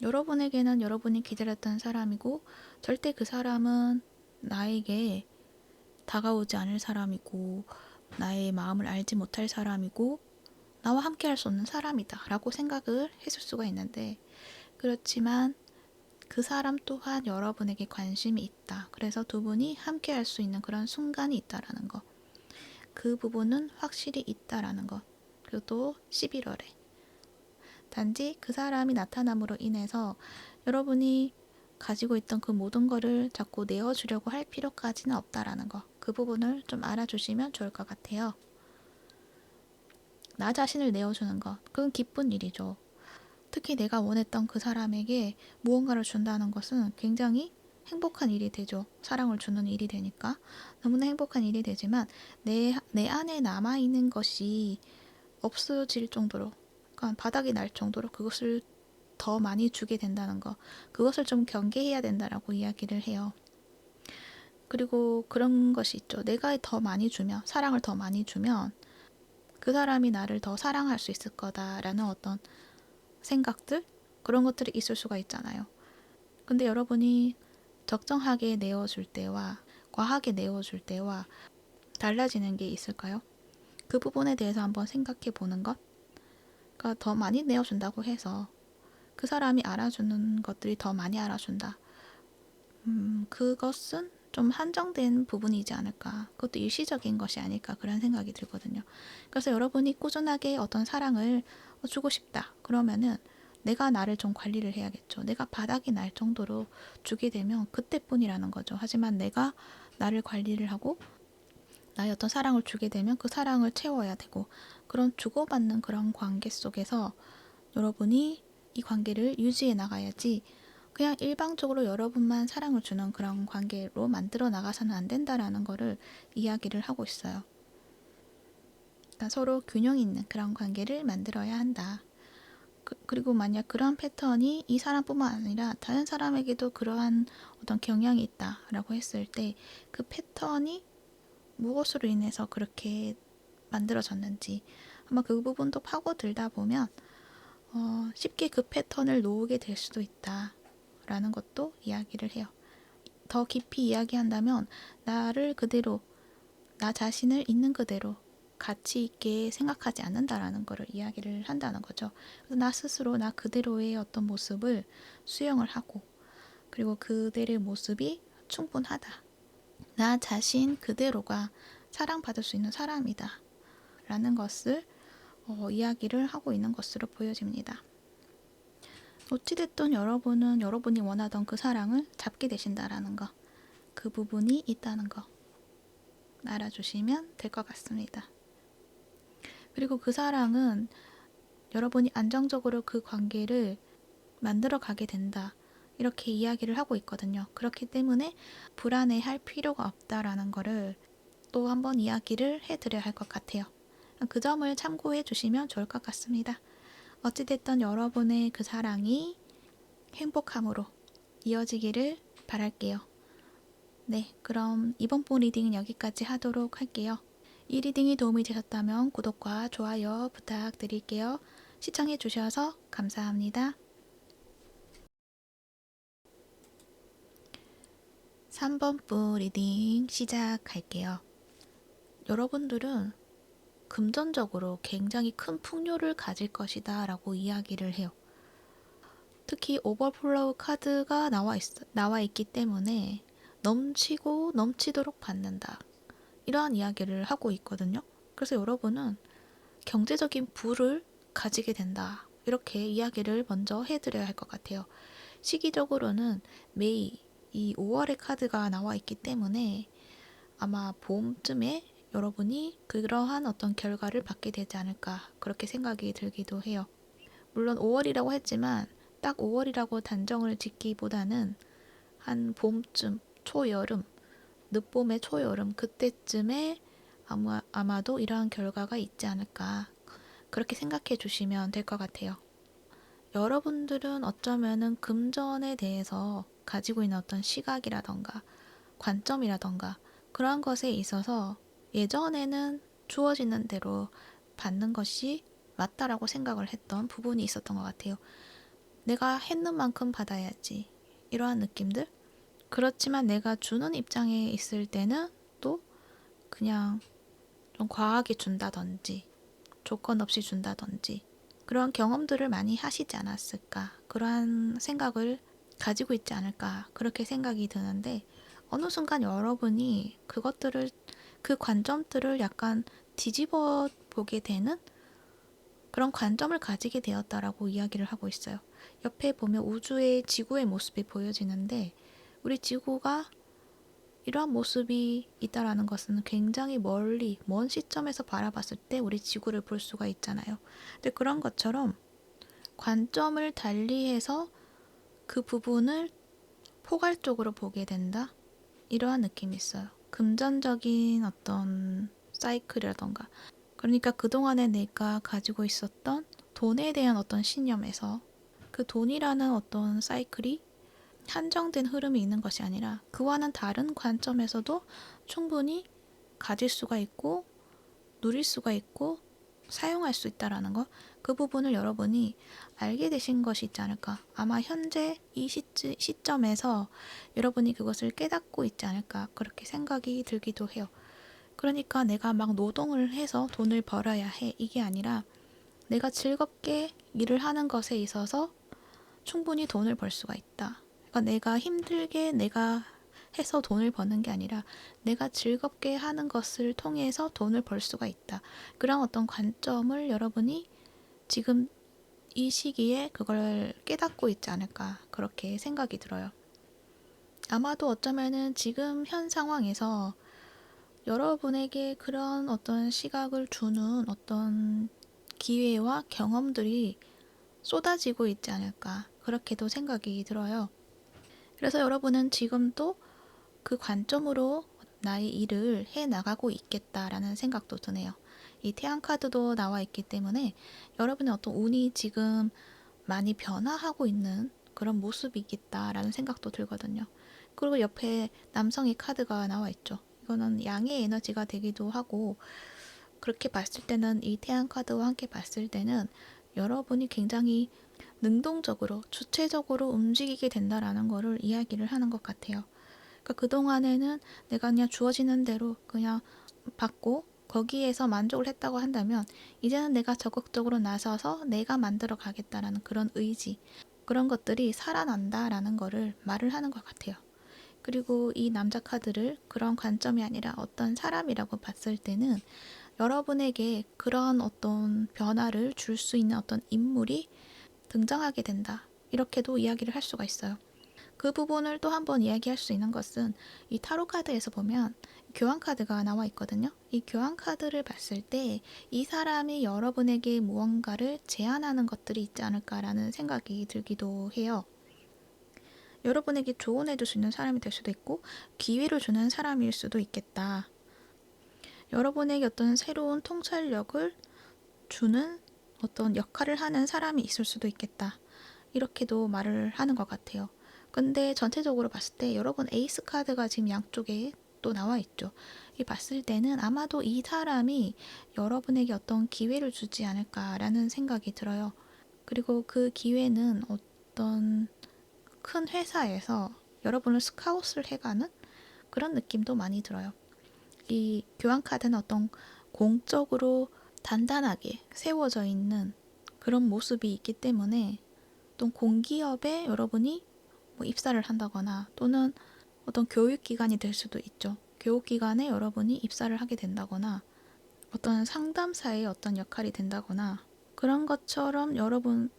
여러분에게는 여러분이 기다렸던 사람이고, 절대 그 사람은 나에게 다가오지 않을 사람이고, 나의 마음을 알지 못할 사람이고, 나와 함께 할 수 없는 사람이다 라고 생각을 했을 수가 있는데, 그렇지만 그 사람 또한 여러분에게 관심이 있다, 그래서 두 분이 함께 할 수 있는 그런 순간이 있다라는 것, 그 부분은 확실히 있다라는 것. 그리고 또 11월에 단지 그 사람이 나타남으로 인해서 여러분이 가지고 있던 그 모든 거를 자꾸 내어주려고 할 필요까지는 없다라는 거, 그 부분을 좀 알아주시면 좋을 것 같아요. 나 자신을 내어주는 것, 그건 기쁜 일이죠. 특히 내가 원했던 그 사람에게 무언가를 준다는 것은 굉장히 행복한 일이 되죠. 사랑을 주는 일이 되니까 너무나 행복한 일이 되지만, 내 안에 남아있는 것이 없어질 정도로, 그러니까 바닥이 날 정도로 그것을 더 많이 주게 된다는 거, 그것을 좀 경계해야 된다라고 이야기를 해요. 그리고 그런 것이 있죠. 내가 더 많이 주면, 사랑을 더 많이 주면 그 사람이 나를 더 사랑할 수 있을 거다라는 어떤 생각들, 그런 것들이 있을 수가 있잖아요. 근데 여러분이 적정하게 내어줄 때와 과하게 내어줄 때와 달라지는 게 있을까요? 그 부분에 대해서 한번 생각해 보는 것. 그러니까 더 많이 내어준다고 해서 그 사람이 알아주는 것들이 더 많이 알아준다. 그것은 좀 한정된 부분이지 않을까. 그것도 일시적인 것이 아닐까 그런 생각이 들거든요. 그래서 여러분이 꾸준하게 어떤 사랑을 주고 싶다. 그러면은 내가 나를 좀 관리를 해야겠죠. 내가 바닥이 날 정도로 주게 되면 그때뿐이라는 거죠. 하지만 내가 나를 관리를 하고 나의 어떤 사랑을 주게 되면 그 사랑을 채워야 되고 그런 주고받는 그런 관계 속에서 여러분이 이 관계를 유지해 나가야지 그냥 일방적으로 여러분만 사랑을 주는 그런 관계로 만들어 나가서는 안 된다라는 거를 이야기를 하고 있어요. 그러니까 서로 균형 있는 그런 관계를 만들어야 한다. 그리고 만약 그런 패턴이 이 사람뿐만 아니라 다른 사람에게도 그러한 어떤 경향이 있다라고 했을 때 그 패턴이 무엇으로 인해서 그렇게 만들어졌는지 아마 그 부분도 파고들다 보면 쉽게 그 패턴을 놓게 될 수도 있다라는 것도 이야기를 해요. 더 깊이 이야기한다면 나를 그대로 나 자신을 있는 그대로 가치 있게 생각하지 않는다라는 것을 이야기를 한다는 거죠. 그래서 나 스스로 나 그대로의 어떤 모습을 수용을 하고 그리고 그대의 모습이 충분하다. 나 자신 그대로가 사랑받을 수 있는 사람이다. 라는 것을 이야기를 하고 있는 것으로 보여집니다. 어찌됐든 여러분은 여러분이 원하던 그 사랑을 잡게 되신다라는 거, 그 부분이 있다는 거 알아주시면 될 것 같습니다. 그리고 그 사랑은 여러분이 안정적으로 그 관계를 만들어 가게 된다. 이렇게 이야기를 하고 있거든요. 그렇기 때문에 불안해할 필요가 없다라는 거를 또 한번 이야기를 해드려야 할 것 같아요. 그 점을 참고해 주시면 좋을 것 같습니다. 어찌됐든 여러분의 그 사랑이 행복함으로 이어지기를 바랄게요. 네, 그럼 이번 본 리딩은 여기까지 하도록 할게요. 이 리딩이 도움이 되셨다면 구독과 좋아요 부탁드릴게요. 시청해 주셔서 감사합니다. 3번 분 리딩 시작할게요. 여러분들은 금전적으로 굉장히 큰 풍요를 가질 것이다 라고 이야기를 해요. 특히 오버플로우 카드가 나와 있기 때문에 넘치고 넘치도록 받는다. 이러한 이야기를 하고 있거든요. 그래서 여러분은 경제적인 부를 가지게 된다. 이렇게 이야기를 먼저 해드려야 할 것 같아요. 시기적으로는 매이 이 5월의 카드가 나와 있기 때문에 아마 봄쯤에 여러분이 그러한 어떤 결과를 받게 되지 않을까 그렇게 생각이 들기도 해요. 물론 5월이라고 했지만 딱 5월이라고 단정을 짓기보다는 한 봄쯤, 초여름, 늦봄의 초여름 그때쯤에 아마도 이러한 결과가 있지 않을까 그렇게 생각해 주시면 될 것 같아요. 여러분들은 어쩌면은 금전에 대해서 가지고 있는 어떤 시각이라던가 관점이라던가 그러한 것에 있어서 예전에는 주어지는 대로 받는 것이 맞다라고 생각을 했던 부분이 있었던 것 같아요. 내가 했는 만큼 받아야지. 이러한 느낌들? 그렇지만 내가 주는 입장에 있을 때는 또 그냥 좀 과하게 준다든지 조건 없이 준다든지 그런 경험들을 많이 하시지 않았을까 그러한 생각을 가지고 있지 않을까 그렇게 생각이 드는데 어느 순간 여러분이 그 관점들을 약간 뒤집어 보게 되는 그런 관점을 가지게 되었다라고 이야기를 하고 있어요. 옆에 보면 우주의 지구의 모습이 보여지는데 우리 지구가 이러한 모습이 있다라는 것은 굉장히 멀리 먼 시점에서 바라봤을 때 우리 지구를 볼 수가 있잖아요. 근데 그런 것처럼 관점을 달리해서 그 부분을 포괄적으로 보게 된다? 이러한 느낌이 있어요. 금전적인 어떤 사이클이라던가 그러니까 그동안에 내가 가지고 있었던 돈에 대한 어떤 신념에서 그 돈이라는 어떤 사이클이 한정된 흐름이 있는 것이 아니라 그와는 다른 관점에서도 충분히 가질 수가 있고 누릴 수가 있고 사용할 수 있다라는 거, 그 부분을 여러분이 알게 되신 것이 있지 않을까. 아마 현재 이 시점에서 여러분이 그것을 깨닫고 있지 않을까, 그렇게 생각이 들기도 해요. 그러니까 내가 막 노동을 해서 돈을 벌어야 해, 이게 아니라 내가 즐겁게 일을 하는 것에 있어서 충분히 돈을 벌 수가 있다. 그러니까 내가 힘들게 내가 해서 돈을 버는 게 아니라 내가 즐겁게 하는 것을 통해서 돈을 벌 수가 있다. 그런 어떤 관점을 여러분이 지금 이 시기에 그걸 깨닫고 있지 않을까, 그렇게 생각이 들어요. 아마도 어쩌면은 지금 현 상황에서 여러분에게 그런 어떤 시각을 주는 어떤 기회와 경험들이 쏟아지고 있지 않을까, 그렇게도 생각이 들어요. 그래서 여러분은 지금도 그 관점으로 나의 일을 해 나가고 있겠다라는 생각도 드네요. 이 태양 카드도 나와 있기 때문에 여러분의 어떤 운이 지금 많이 변화하고 있는 그런 모습이 있겠다라는 생각도 들거든요. 그리고 옆에 남성의 카드가 나와 있죠. 이거는 양의 에너지가 되기도 하고, 그렇게 봤을 때는 이 태양 카드와 함께 봤을 때는 여러분이 굉장히 능동적으로 주체적으로 움직이게 된다라는 거를 이야기를 하는 것 같아요. 그러니까 그동안에는 내가 그냥 주어지는 대로 그냥 받고 거기에서 만족을 했다고 한다면, 이제는 내가 적극적으로 나서서 내가 만들어 가겠다라는 그런 의지, 그런 것들이 살아난다라는 거를 말을 하는 것 같아요. 그리고 이 남자 카드를 그런 관점이 아니라 어떤 사람이라고 봤을 때는 여러분에게 그런 어떤 변화를 줄 수 있는 어떤 인물이 등장하게 된다, 이렇게도 이야기를 할 수가 있어요. 그 부분을 또 한번 이야기할 수 있는 것은 이 타로 카드에서 보면 교환 카드가 나와 있거든요. 이 교환 카드를 봤을 때 이 사람이 여러분에게 무언가를 제안하는 것들이 있지 않을까라는 생각이 들기도 해요. 여러분에게 조언해 줄 수 있는 사람이 될 수도 있고 기회를 주는 사람일 수도 있겠다. 여러분에게 어떤 새로운 통찰력을 주는 어떤 역할을 하는 사람이 있을 수도 있겠다, 이렇게도 말을 하는 것 같아요. 근데 전체적으로 봤을 때 여러분 에이스 카드가 지금 양쪽에 또 나와 있죠. 이 봤을 때는 아마도 이 사람이 여러분에게 어떤 기회를 주지 않을까라는 생각이 들어요. 그리고 그 기회는 어떤 큰 회사에서 여러분을 스카웃을 해가는 그런 느낌도 많이 들어요. 이 교환 카드는 어떤 공적으로 단단하게 세워져 있는 그런 모습이 있기 때문에, 어떤 공기업에 여러분이 뭐 입사를 한다거나 또는 어떤 교육기관이 될 수도 있죠. 교육기관에 여러분이 입사를 하게 된다거나 어떤 상담사의 어떤 역할이 된다거나, 그런 것처럼 여러분이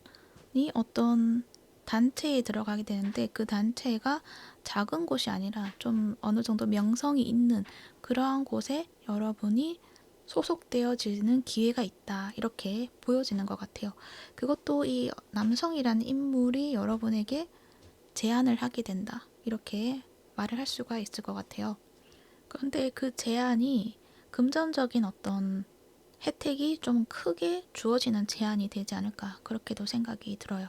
어떤 단체에 들어가게 되는데 그 단체가 작은 곳이 아니라 좀 어느 정도 명성이 있는 그러한 곳에 여러분이 소속되어지는 기회가 있다, 이렇게 보여지는 것 같아요. 그것도 이 남성이라는 인물이 여러분에게 제안을 하게 된다, 이렇게 말을 할 수가 있을 것 같아요. 그런데 그 제안이 금전적인 어떤 혜택이 좀 크게 주어지는 제안이 되지 않을까, 그렇게도 생각이 들어요.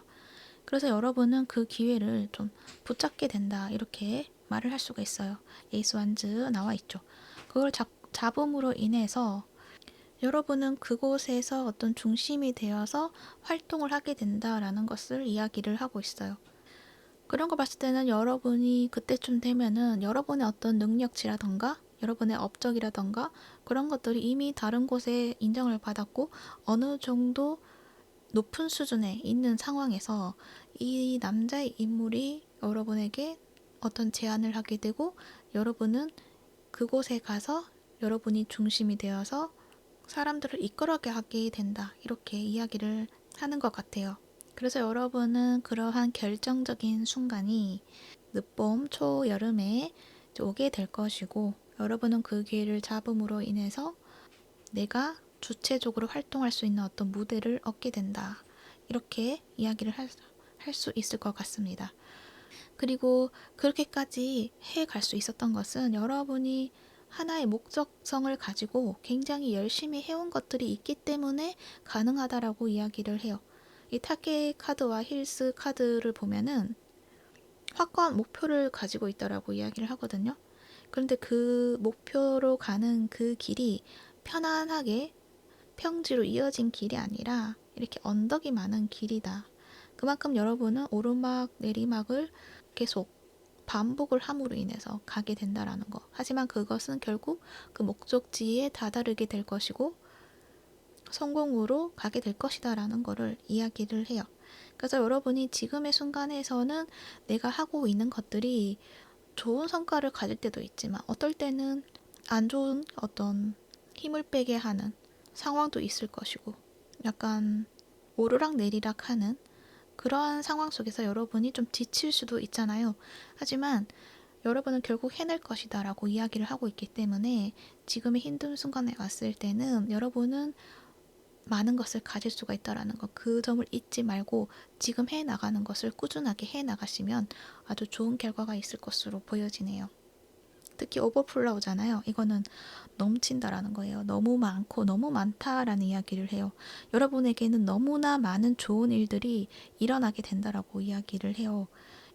그래서 여러분은 그 기회를 좀 붙잡게 된다, 이렇게 말을 할 수가 있어요. 에이스 완즈 나와 있죠. 그걸 잡음으로 인해서 여러분은 그곳에서 어떤 중심이 되어서 활동을 하게 된다라는 것을 이야기를 하고 있어요. 그런 거 봤을 때는 여러분이 그때쯤 되면은 여러분의 어떤 능력치라던가 여러분의 업적이라던가 그런 것들이 이미 다른 곳에 인정을 받았고 어느 정도 높은 수준에 있는 상황에서 이 남자의 인물이 여러분에게 어떤 제안을 하게 되고, 여러분은 그곳에 가서 여러분이 중심이 되어서 사람들을 이끌어가게 하게 된다, 이렇게 이야기를 하는 것 같아요. 그래서 여러분은 그러한 결정적인 순간이 늦봄, 초, 여름에 오게 될 것이고, 여러분은 그 기회를 잡음으로 인해서 내가 주체적으로 활동할 수 있는 어떤 무대를 얻게 된다, 이렇게 이야기를 할 수 있을 것 같습니다. 그리고 그렇게까지 해 갈 수 있었던 것은 여러분이 하나의 목적성을 가지고 굉장히 열심히 해온 것들이 있기 때문에 가능하다라고 이야기를 해요. 이 타케 카드와 힐스 카드를 보면은 확고한 목표를 가지고 있다라고 이야기를 하거든요. 그런데 그 목표로 가는 그 길이 편안하게 평지로 이어진 길이 아니라 이렇게 언덕이 많은 길이다. 그만큼 여러분은 오르막, 내리막을 계속 반복을 함으로 인해서 가게 된다라는 거. 하지만 그것은 결국 그 목적지에 다다르게 될 것이고 성공으로 가게 될 것이다라는 거를 이야기를 해요. 그래서 여러분이 지금의 순간에서는 내가 하고 있는 것들이 좋은 성과를 가질 때도 있지만 어떨 때는 안 좋은 어떤 힘을 빼게 하는 상황도 있을 것이고 약간 오르락 내리락 하는 그러한 상황 속에서 여러분이 좀 지칠 수도 있잖아요. 하지만 여러분은 결국 해낼 것이다 라고 이야기를 하고 있기 때문에 지금의 힘든 순간에 왔을 때는 여러분은 많은 것을 가질 수가 있다라는 것, 그 점을 잊지 말고 지금 해 나가는 것을 꾸준하게 해 나가시면 아주 좋은 결과가 있을 것으로 보여지네요. 특히 오버플로우잖아요. 이거는 넘친다라는 거예요. 너무 많고 너무 많다라는 이야기를 해요. 여러분에게는 너무나 많은 좋은 일들이 일어나게 된다라고 이야기를 해요.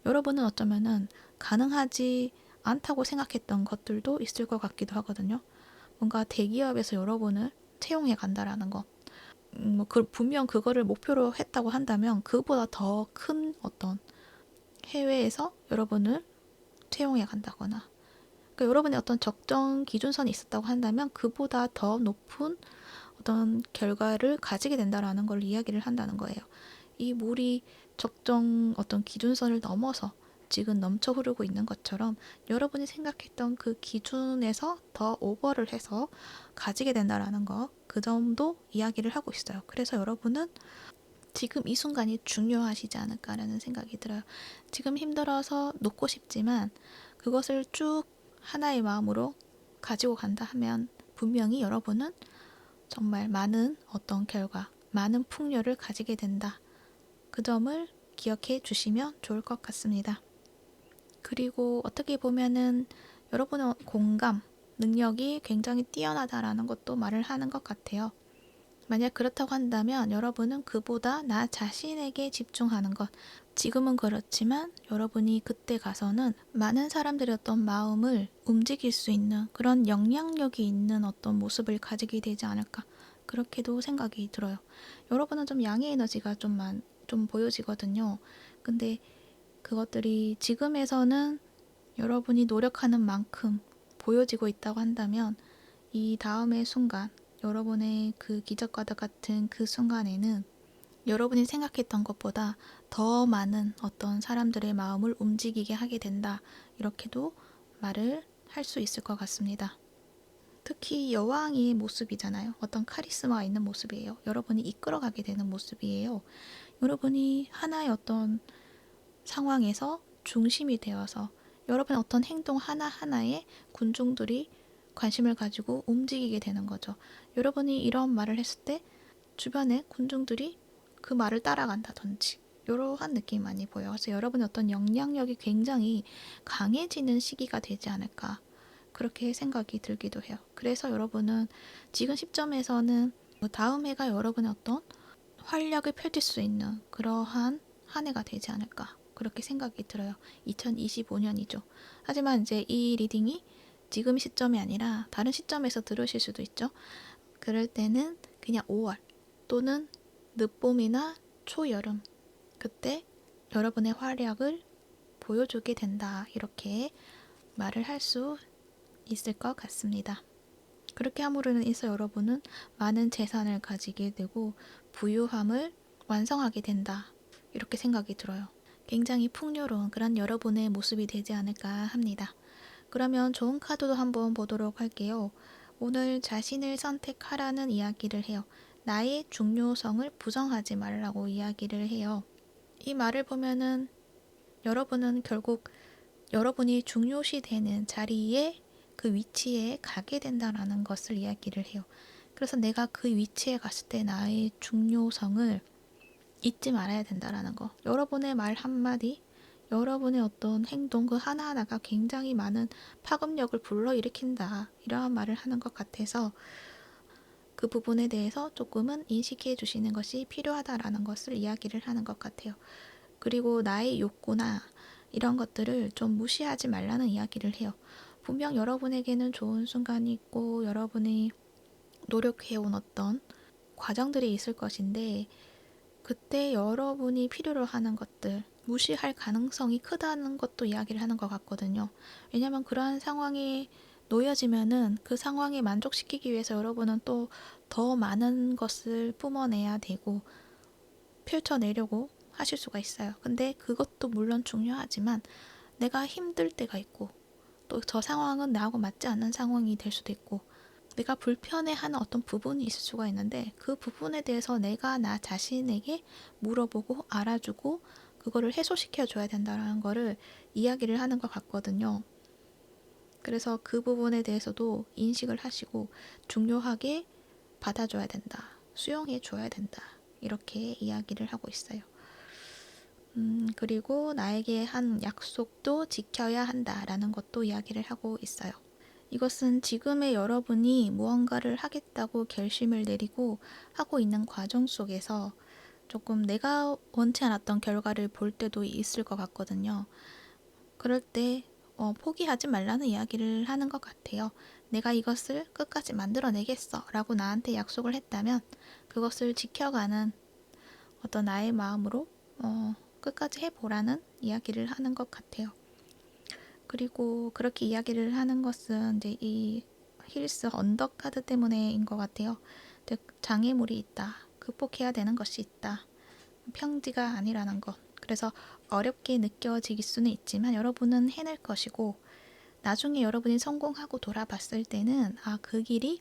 여러분은 어쩌면은 가능하지 않다고 생각했던 것들도 있을 것 같기도 하거든요. 뭔가 대기업에서 여러분을 채용해 간다라는 거. 분명 그거를 목표로 했다고 한다면 그보다 더 큰 어떤 해외에서 여러분을 채용해 간다거나 그러니까 여러분의 어떤 적정 기준선이 있었다고 한다면 그보다 더 높은 어떤 결과를 가지게 된다라는 걸 이야기를 한다는 거예요. 이 물이 적정 어떤 기준선을 넘어서 지금 넘쳐 흐르고 있는 것처럼 여러분이 생각했던 그 기준에서 더 오버를 해서 가지게 된다라는 거, 그 점도 이야기를 하고 있어요. 그래서 여러분은 지금 이 순간이 중요하시지 않을까라는 생각이 들어요. 지금 힘들어서 놓고 싶지만 그것을 쭉 하나의 마음으로 가지고 간다 하면 분명히 여러분은 정말 많은 어떤 결과, 많은 풍요를 가지게 된다. 그 점을 기억해 주시면 좋을 것 같습니다. 그리고 어떻게 보면은 여러분의 공감 능력이 굉장히 뛰어나다라는 것도 말을 하는 것 같아요. 만약 그렇다고 한다면 여러분은 그보다 나 자신에게 집중하는 것. 지금은 그렇지만 여러분이 그때 가서는 많은 사람들의 어떤 마음을 움직일 수 있는 그런 영향력이 있는 어떤 모습을 가지게 되지 않을까. 그렇게도 생각이 들어요. 여러분은 좀 양의 에너지가 좀 보여지거든요. 근데 그것들이 지금에서는 여러분이 노력하는 만큼 보여지고 있다고 한다면 이 다음의 순간, 여러분의 그 기적과도 같은 그 순간에는 여러분이 생각했던 것보다 더 많은 어떤 사람들의 마음을 움직이게 하게 된다. 이렇게도 말을 할 수 있을 것 같습니다. 특히 여왕의 모습이잖아요. 어떤 카리스마가 있는 모습이에요. 여러분이 이끌어가게 되는 모습이에요. 여러분이 하나의 어떤 상황에서 중심이 되어서 여러분의 어떤 행동 하나하나에 군중들이 관심을 가지고 움직이게 되는 거죠. 여러분이 이런 말을 했을 때 주변의 군중들이 그 말을 따라간다든지 이러한 느낌이 많이 보여요. 그래서 여러분의 어떤 영향력이 굉장히 강해지는 시기가 되지 않을까 그렇게 생각이 들기도 해요. 그래서 여러분은 지금 시점에서는 다음 해가 여러분의 어떤 활약을 펼칠 수 있는 그러한 한 해가 되지 않을까 그렇게 생각이 들어요. 2025년이죠. 하지만 이제 이 리딩이 지금 시점이 아니라 다른 시점에서 들으실 수도 있죠. 그럴 때는 그냥 5월 또는 늦봄이나 초여름 그때 여러분의 활약을 보여주게 된다. 이렇게 말을 할 수 있을 것 같습니다. 그렇게 함으로 인해서 여러분은 많은 재산을 가지게 되고 부유함을 완성하게 된다. 이렇게 생각이 들어요. 굉장히 풍요로운 그런 여러분의 모습이 되지 않을까 합니다. 그러면 좋은 카드도 한번 보도록 할게요. 오늘 자신을 선택하라는 이야기를 해요. 나의 중요성을 부정하지 말라고 이야기를 해요. 이 말을 보면은 여러분은 결국 여러분이 중요시되는 자리에 그 위치에 가게 된다라는 것을 이야기를 해요. 그래서 내가 그 위치에 갔을 때 나의 중요성을 잊지 말아야 된다라는 거. 여러분의 말 한마디, 여러분의 어떤 행동 그 하나하나가 굉장히 많은 파급력을 불러일으킨다. 이러한 말을 하는 것 같아서 그 부분에 대해서 조금은 인식해 주시는 것이 필요하다라는 것을 이야기를 하는 것 같아요. 그리고 나의 욕구나 이런 것들을 좀 무시하지 말라는 이야기를 해요. 분명 여러분에게는 좋은 순간이 있고 여러분이 노력해온 어떤 과정들이 있을 것인데 그때 여러분이 필요로 하는 것들 무시할 가능성이 크다는 것도 이야기를 하는 것 같거든요. 왜냐하면 그러한 상황에 놓여지면은 그 상황에 만족시키기 위해서 여러분은 또 더 많은 것을 뿜어내야 되고 펼쳐내려고 하실 수가 있어요. 근데 그것도 물론 중요하지만 내가 힘들 때가 있고 또 저 상황은 나하고 맞지 않는 상황이 될 수도 있고 내가 불편해하는 어떤 부분이 있을 수가 있는데 그 부분에 대해서 내가 나 자신에게 물어보고 알아주고 그거를 해소시켜 줘야 된다는 거를 이야기를 하는 것 같거든요. 그래서 그 부분에 대해서도 인식을 하시고 중요하게 받아줘야 된다. 수용해 줘야 된다. 이렇게 이야기를 하고 있어요. 그리고 나에게 한 약속도 지켜야 한다라는 것도 이야기를 하고 있어요. 이것은 지금의 여러분이 무언가를 하겠다고 결심을 내리고 하고 있는 과정 속에서 조금 내가 원치 않았던 결과를 볼 때도 있을 것 같거든요. 그럴 때 포기하지 말라는 이야기를 하는 것 같아요. 내가 이것을 끝까지 만들어내겠어 라고 나한테 약속을 했다면 그것을 지켜가는 어떤 나의 마음으로 끝까지 해보라는 이야기를 하는 것 같아요. 그리고 그렇게 이야기를 하는 것은 이제 이 힐스 언더카드 때문에인 것 같아요. 즉 장애물이 있다. 극복해야 되는 것이 있다. 평지가 아니라는 것. 그래서 어렵게 느껴질 수는 있지만 여러분은 해낼 것이고 나중에 여러분이 성공하고 돌아봤을 때는 그 길이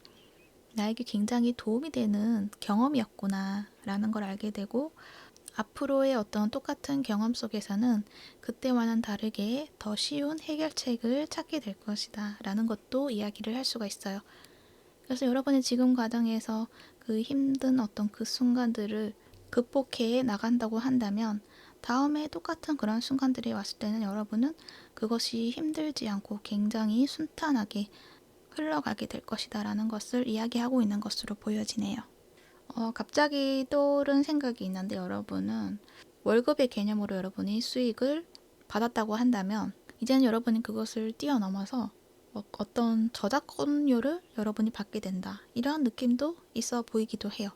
나에게 굉장히 도움이 되는 경험이었구나 라는 걸 알게 되고 앞으로의 어떤 똑같은 경험 속에서는 그때와는 다르게 더 쉬운 해결책을 찾게 될 것이다 라는 것도 이야기를 할 수가 있어요. 그래서 여러분이 지금 과정에서 그 힘든 어떤 그 순간들을 극복해 나간다고 한다면 다음에 똑같은 그런 순간들이 왔을 때는 여러분은 그것이 힘들지 않고 굉장히 순탄하게 흘러가게 될 것이다 라는 것을 이야기하고 있는 것으로 보여지네요. 갑자기 떠오른 생각이 있는데 여러분은 월급의 개념으로 여러분이 수익을 받았다고 한다면 이제는 여러분이 그것을 뛰어넘어서 어떤 저작권료를 여러분이 받게 된다. 이런 느낌도 있어 보이기도 해요.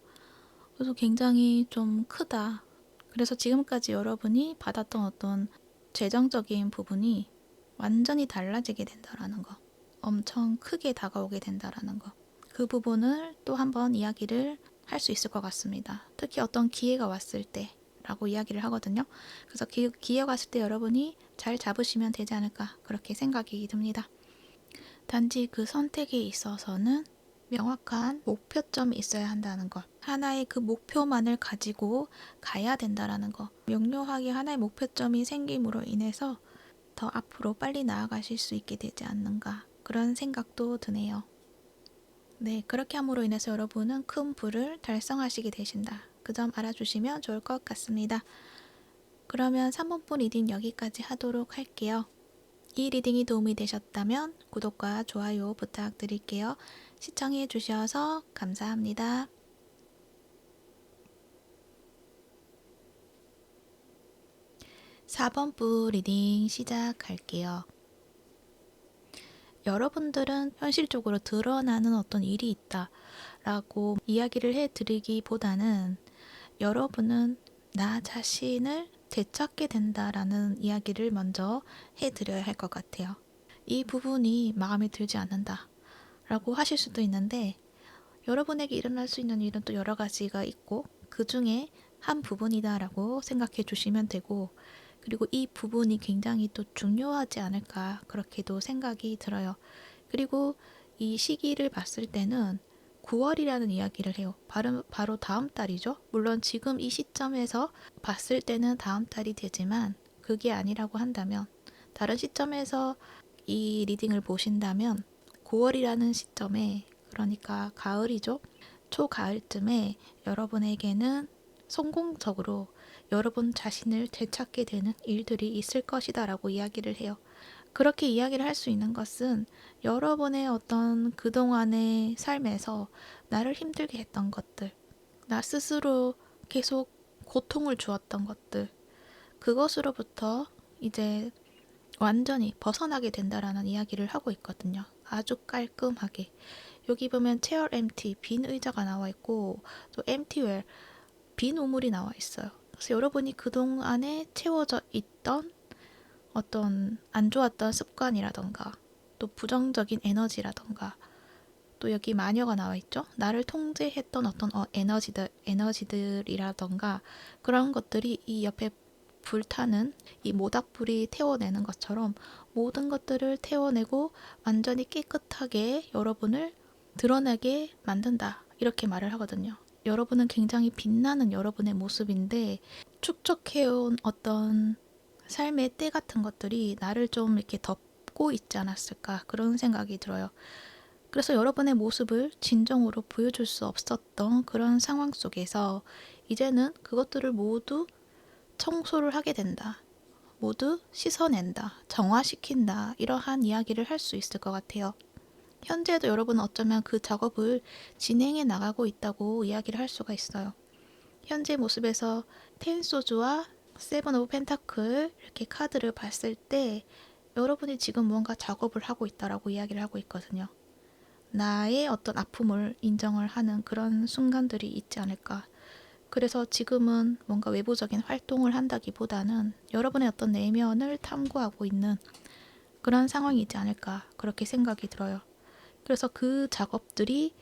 그래서 굉장히 좀 크다. 그래서 지금까지 여러분이 받았던 어떤 재정적인 부분이 완전히 달라지게 된다라는 거. 엄청 크게 다가오게 된다라는 거. 그 부분을 또 한번 이야기를 할 수 있을 것 같습니다. 특히 어떤 기회가 왔을 때 라고 이야기를 하거든요. 그래서 기회가 왔을 때 여러분이 잘 잡으시면 되지 않을까 그렇게 생각이 듭니다. 단지 그 선택에 있어서는 명확한 목표점이 있어야 한다는 것. 하나의 그 목표만을 가지고 가야 된다라는 것. 명료하게 하나의 목표점이 생김으로 인해서 더 앞으로 빨리 나아가실 수 있게 되지 않는가. 그런 생각도 드네요. 네, 그렇게 함으로 인해서 여러분은 큰 부를 달성하시게 되신다. 그 점 알아주시면 좋을 것 같습니다. 그러면 3번분 리딩 여기까지 하도록 할게요. 이 리딩이 도움이 되셨다면 구독과 좋아요 부탁드릴게요. 시청해 주셔서 감사합니다. 4번분 리딩 시작할게요. 여러분들은 현실적으로 드러나는 어떤 일이 있다 라고 이야기를 해드리기보다는 여러분은 나 자신을 되찾게 된다라는 이야기를 먼저 해드려야 할 것 같아요. 이 부분이 마음에 들지 않는다 라고 하실 수도 있는데 여러분에게 일어날 수 있는 일은 또 여러 가지가 있고 그 중에 한 부분이다 라고 생각해 주시면 되고 그리고 이 부분이 굉장히 또 중요하지 않을까 그렇게도 생각이 들어요. 그리고 이 시기를 봤을 때는 9월이라는 이야기를 해요. 바로 다음 달이죠. 물론 지금 이 시점에서 봤을 때는 다음 달이 되지만 그게 아니라고 한다면 다른 시점에서 이 리딩을 보신다면 9월이라는 시점에 그러니까 가을이죠. 초가을쯤에 여러분에게는 성공적으로 여러분 자신을 되찾게 되는 일들이 있을 것이다 라고 이야기를 해요. 그렇게 이야기를 할 수 있는 것은 여러분의 어떤 그동안의 삶에서 나를 힘들게 했던 것들, 나 스스로 계속 고통을 주었던 것들, 그것으로부터 이제 완전히 벗어나게 된다라는 이야기를 하고 있거든요. 아주 깔끔하게. 여기 보면 chair empty, 빈 의자가 나와 있고 또 empty where, 빈 우물이 나와 있어요. 그래서 여러분이 그동안에 채워져 있던 어떤 안 좋았던 습관이라던가 또 부정적인 에너지라던가 또 여기 마녀가 나와 있죠. 나를 통제했던 어떤 에너지들이라던가 그런 것들이 이 옆에 불타는 이 모닥불이 태워내는 것처럼 모든 것들을 태워내고 완전히 깨끗하게 여러분을 드러나게 만든다. 이렇게 말을 하거든요. 여러분은 굉장히 빛나는 여러분의 모습인데 축적해온 어떤 삶의 때 같은 것들이 나를 좀 이렇게 덮고 있지 않았을까 그런 생각이 들어요. 그래서 여러분의 모습을 진정으로 보여줄 수 없었던 그런 상황 속에서 이제는 그것들을 모두 청소를 하게 된다. 모두 씻어낸다. 정화시킨다. 이러한 이야기를 할 수 있을 것 같아요. 현재도 여러분은 어쩌면 그 작업을 진행해 나가고 있다고 이야기를 할 수가 있어요. 현재 모습에서 텐 소주와 세븐 오브 펜타클 이렇게 카드를 봤을 때 여러분이 지금 무언가 작업을 하고 있다라고 이야기를 하고 있거든요. 나의 어떤 아픔을 인정을 하는 그런 순간들이 있지 않을까. 그래서 지금은 뭔가 외부적인 활동을 한다기보다는 여러분의 어떤 내면을 탐구하고 있는 그런 상황이지 않을까 그렇게 생각이 들어요. 그래서 그 작업들이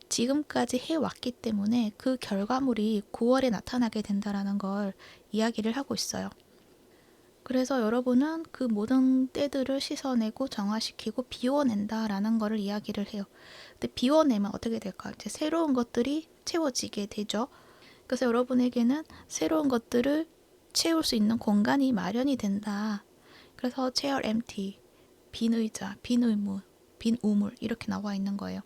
지금까지 해왔기 때문에 그 결과물이 9월에 나타나게 된다라는 걸 이야기를 하고 있어요. 그래서 여러분은 그 모든 때들을 씻어내고 정화시키고 비워낸다라는 거를 이야기를 해요. 근데 비워내면 어떻게 될까요? 이제 새로운 것들이 채워지게 되죠. 그래서 여러분에게는 새로운 것들을 채울 수 있는 공간이 마련이 된다. 그래서 chair empty, 빈 의자, 빈 의무, 빈 우물 이렇게 나와 있는 거예요.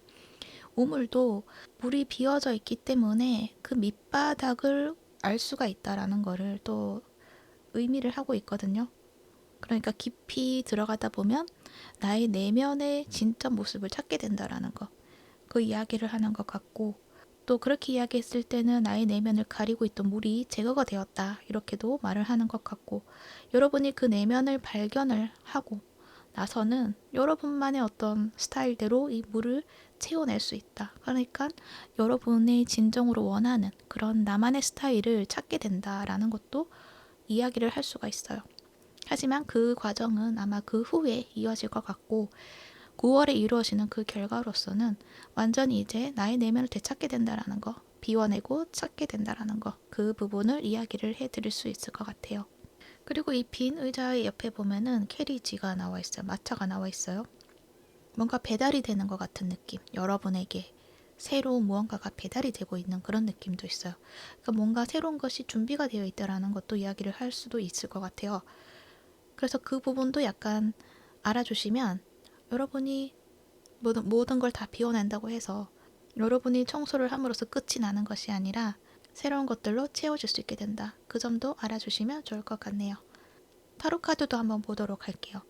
우물도 물이 비어져 있기 때문에 그 밑바닥을 알 수가 있다라는 거를 또 의미를 하고 있거든요. 그러니까 깊이 들어가다 보면 나의 내면의 진짜 모습을 찾게 된다라는 거. 그 이야기를 하는 것 같고 또 그렇게 이야기했을 때는 나의 내면을 가리고 있던 물이 제거가 되었다. 이렇게도 말을 하는 것 같고 여러분이 그 내면을 발견을 하고 나서는 여러분만의 어떤 스타일대로 이 물을 채워낼 수 있다. 그러니까 여러분의 진정으로 원하는 그런 나만의 스타일을 찾게 된다라는 것도 이야기를 할 수가 있어요. 하지만 그 과정은 아마 그 후에 이어질 것 같고 9월에 이루어지는 그 결과로서는 완전히 이제 나의 내면을 되찾게 된다라는 거, 비워내고 찾게 된다라는 거, 그 부분을 이야기를 해드릴 수 있을 것 같아요. 그리고 이 빈 의자의 옆에 보면은 캐리지가 나와 있어요. 마차가 나와 있어요. 뭔가 배달이 되는 것 같은 느낌. 여러분에게 새로운 무언가가 배달이 되고 있는 그런 느낌도 있어요. 그러니까 뭔가 새로운 것이 준비가 되어 있다라는 것도 이야기를 할 수도 있을 것 같아요. 그래서 그 부분도 약간 알아주시면 여러분이 모든 걸 다 비워낸다고 해서 여러분이 청소를 함으로써 끝이 나는 것이 아니라 새로운 것들로 채워질 수 있게 된다. 그 점도 알아주시면 좋을 것 같네요. 타로 카드도 한번 보도록 할게요.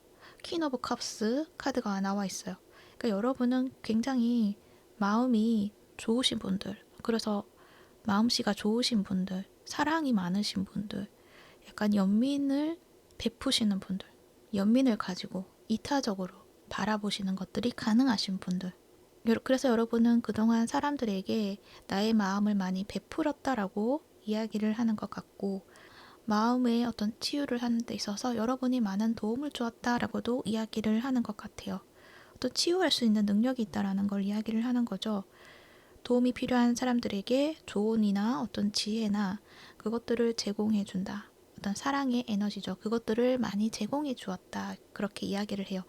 퀸 오브 컵스 카드가 나와 있어요. 그러니까 여러분은 굉장히 마음이 좋으신 분들, 그래서 마음씨가 좋으신 분들, 사랑이 많으신 분들, 약간 연민을 베푸시는 분들, 연민을 가지고 이타적으로 바라보시는 것들이 가능하신 분들. 그래서 여러분은 그동안 사람들에게 나의 마음을 많이 베풀었다라고 이야기를 하는 것 같고 마음의 어떤 치유를 하는 데 있어서 여러분이 많은 도움을 주었다라고도 이야기를 하는 것 같아요. 또 치유할 수 있는 능력이 있다라는 걸 이야기를 하는 거죠. 도움이 필요한 사람들에게 조언이나 어떤 지혜나 그것들을 제공해 준다. 어떤 사랑의 에너지죠. 그것들을 많이 제공해 주었다. 그렇게 이야기를 해요.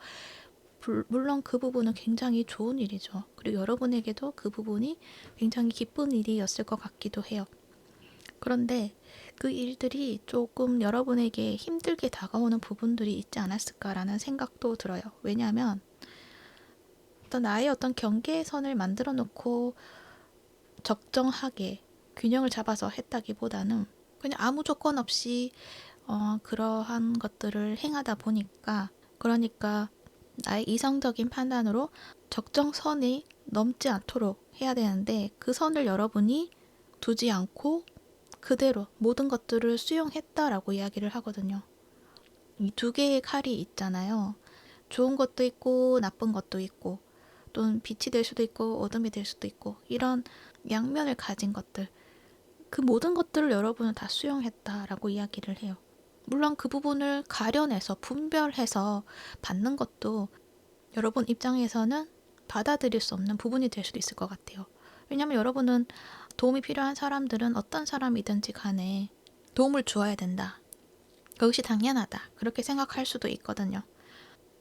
물론 그 부분은 굉장히 좋은 일이죠. 그리고 여러분에게도 그 부분이 굉장히 기쁜 일이었을 것 같기도 해요. 그런데 그 일들이 조금 여러분에게 힘들게 다가오는 부분들이 있지 않았을까라는 생각도 들어요. 왜냐하면 어떤 나의 어떤 경계선을 만들어 놓고 적정하게 균형을 잡아서 했다기보다는 그냥 아무 조건 없이 그러한 것들을 행하다 보니까 그러니까 나의 이성적인 판단으로 적정선이 넘지 않도록 해야 되는데 그 선을 여러분이 두지 않고 그대로 모든 것들을 수용했다라고 이야기를 하거든요. 이 두 개의 칼이 있잖아요. 좋은 것도 있고 나쁜 것도 있고 또는 빛이 될 수도 있고 어둠이 될 수도 있고 이런 양면을 가진 것들, 그 모든 것들을 여러분은 다 수용했다라고 이야기를 해요. 물론 그 부분을 가려내서 분별해서 받는 것도 여러분 입장에서는 받아들일 수 없는 부분이 될 수도 있을 것 같아요. 왜냐하면 여러분은 도움이 필요한 사람들은 어떤 사람이든지 간에 도움을 주어야 된다. 그것이 당연하다. 그렇게 생각할 수도 있거든요.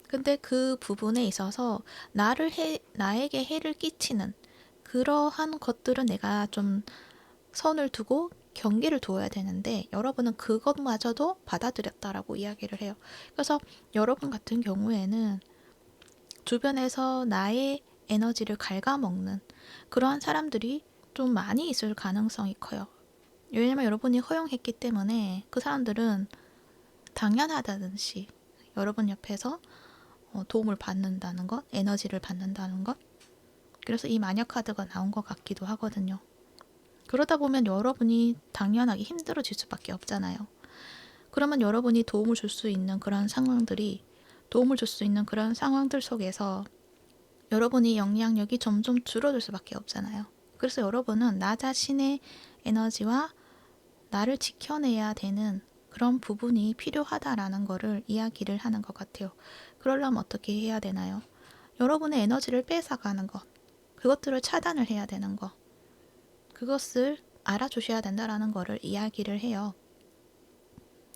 근데 그 부분에 있어서 나에게 해를 끼치는 그러한 것들은 내가 좀 선을 두고 경계를 두어야 되는데 여러분은 그것마저도 받아들였다라고 이야기를 해요. 그래서 여러분 같은 경우에는 주변에서 나의 에너지를 갉아먹는 그러한 사람들이 좀 많이 있을 가능성이 커요. 왜냐면 여러분이 허용했기 때문에 그 사람들은 당연하다듯이 여러분 옆에서 도움을 받는다는 것, 에너지를 받는다는 것. 그래서 이 마녀 카드가 나온 것 같기도 하거든요. 그러다 보면 여러분이 당연하게 힘들어질 수밖에 없잖아요. 그러면 여러분이 도움을 줄 수 있는 그런 상황들 속에서 여러분이 영향력이 점점 줄어들 수밖에 없잖아요. 그래서 여러분은 나 자신의 에너지와 나를 지켜내야 되는 그런 부분이 필요하다라는 거를 이야기를 하는 것 같아요. 그러려면 어떻게 해야 되나요? 여러분의 에너지를 뺏어가는 것, 그것들을 차단을 해야 되는 것, 그것을 알아주셔야 된다라는 거를 이야기를 해요.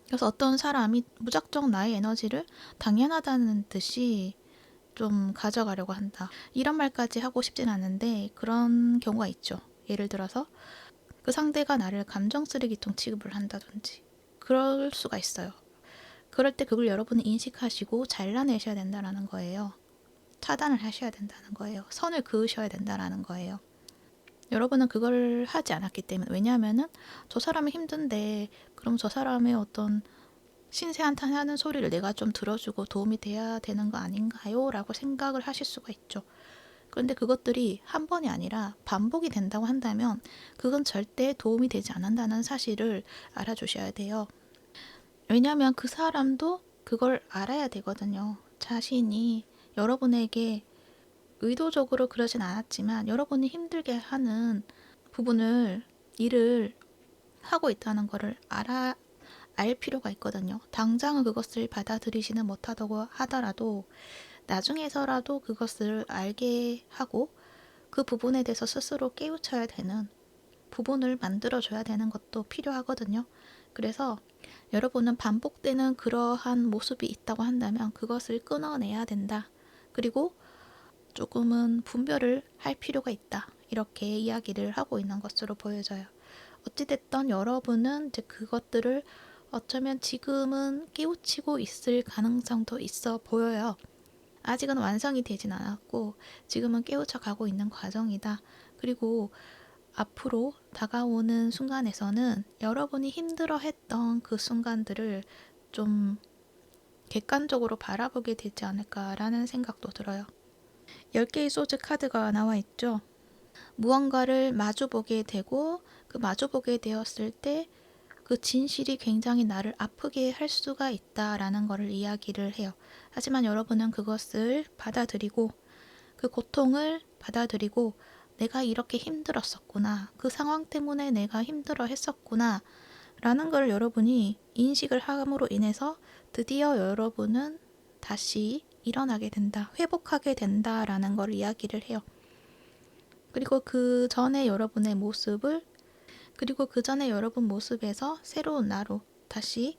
그래서 어떤 사람이 무작정 나의 에너지를 당연하다는 듯이 좀 가져가려고 한다. 이런 말까지 하고 싶진 않은데 그런 경우가 있죠. 예를 들어서 그 상대가 나를 감정 쓰레기통 취급을 한다든지 그럴 수가 있어요. 그럴 때 그걸 여러분이 인식하시고 잘라내셔야 된다는 거예요. 차단을 하셔야 된다는 거예요. 선을 그으셔야 된다는 거예요. 여러분은 그걸 하지 않았기 때문에. 왜냐하면은 저 사람이 힘든데 그럼 저 사람의 어떤 신세한탄하는 소리를 내가 좀 들어주고 도움이 돼야 되는 거 아닌가요? 라고 생각을 하실 수가 있죠. 그런데 그것들이 한 번이 아니라 반복이 된다고 한다면 그건 절대 도움이 되지 않는다는 사실을 알아주셔야 돼요. 왜냐하면 그 사람도 그걸 알아야 되거든요. 자신이 여러분에게 의도적으로 그러진 않았지만 여러분이 힘들게 하는 일을 하고 있다는 것을 알 필요가 있거든요. 당장은 그것을 받아들이지는 못하다고 하더라도 나중에서라도 그것을 알게 하고 그 부분에 대해서 스스로 깨우쳐야 되는 부분을 만들어줘야 되는 것도 필요하거든요. 그래서 여러분은 반복되는 그러한 모습이 있다고 한다면 그것을 끊어내야 된다. 그리고 조금은 분별을 할 필요가 있다. 이렇게 이야기를 하고 있는 것으로 보여져요. 어찌됐든 여러분은 이제 그것들을 어쩌면 지금은 깨우치고 있을 가능성도 있어 보여요. 아직은 완성이 되진 않았고 지금은 깨우쳐 가고 있는 과정이다. 그리고 앞으로 다가오는 순간에서는 여러분이 힘들어했던 그 순간들을 좀 객관적으로 바라보게 되지 않을까라는 생각도 들어요. 10개의 소즈 카드가 나와 있죠. 무언가를 마주보게 되고 그 마주보게 되었을 때 그 진실이 굉장히 나를 아프게 할 수가 있다라는 것을 이야기를 해요. 하지만 여러분은 그것을 받아들이고 그 고통을 받아들이고 내가 이렇게 힘들었었구나. 그 상황 때문에 내가 힘들어 했었구나. 라는 걸 여러분이 인식을 함으로 인해서 드디어 여러분은 다시 일어나게 된다. 회복하게 된다라는 걸 이야기를 해요. 그리고 그 전에 여러분 모습에서 새로운 나로 다시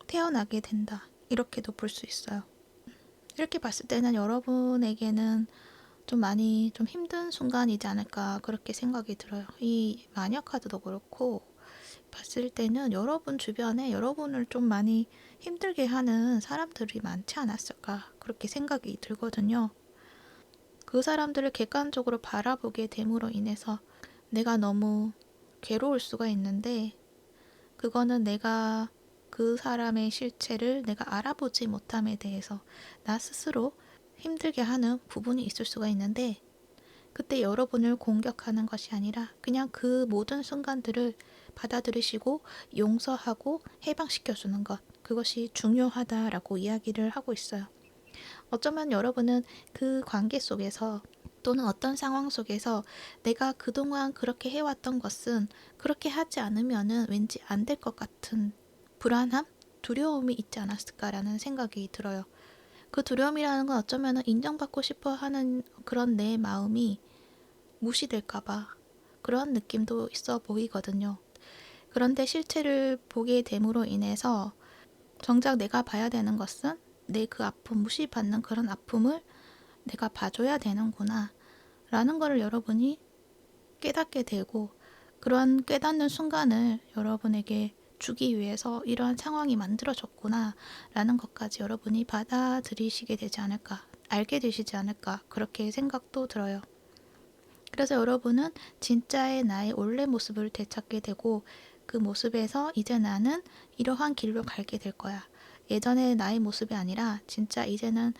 태어나게 된다. 이렇게도 볼 수 있어요. 이렇게 봤을 때는 여러분에게는 좀 많이 좀 힘든 순간이지 않을까 그렇게 생각이 들어요. 이 마녀 카드도 그렇고 봤을 때는 여러분 주변에 여러분을 좀 많이 힘들게 하는 사람들이 많지 않았을까 그렇게 생각이 들거든요. 그 사람들을 객관적으로 바라보게 됨으로 인해서 내가 너무 괴로울 수가 있는데 그거는 내가 그 사람의 실체를 내가 알아보지 못함에 대해서 나 스스로 힘들게 하는 부분이 있을 수가 있는데 그때 여러분을 공격하는 것이 아니라 그냥 그 모든 순간들을 받아들이시고 용서하고 해방시켜주는 것 그것이 중요하다라고 이야기를 하고 있어요. 어쩌면 여러분은 그 관계 속에서 또는 어떤 상황 속에서 내가 그동안 그렇게 해왔던 것은 그렇게 하지 않으면은 왠지 안 될 것 같은 불안함? 두려움이 있지 않았을까라는 생각이 들어요. 그 두려움이라는 건 어쩌면 인정받고 싶어 하는 그런 내 마음이 무시될까봐 그런 느낌도 있어 보이거든요. 그런데 실체를 보게 됨으로 인해서 정작 내가 봐야 되는 것은 내 그 아픔, 무시받는 그런 아픔을 내가 봐줘야 되는구나 라는 거를 여러분이 깨닫게 되고, 그런 깨닫는 순간을 여러분에게 주기 위해서 이러한 상황이 만들어졌구나 라는 것까지 여러분이 받아들이시게 되지 않을까, 알게 되시지 않을까, 그렇게 생각도 들어요. 그래서 여러분은 진짜의 나의 원래 모습을 되찾게 되고, 그 모습에서 이제 나는 이러한 길로 갈게 될 거야. 예전의 나의 모습이 아니라 진짜 이제는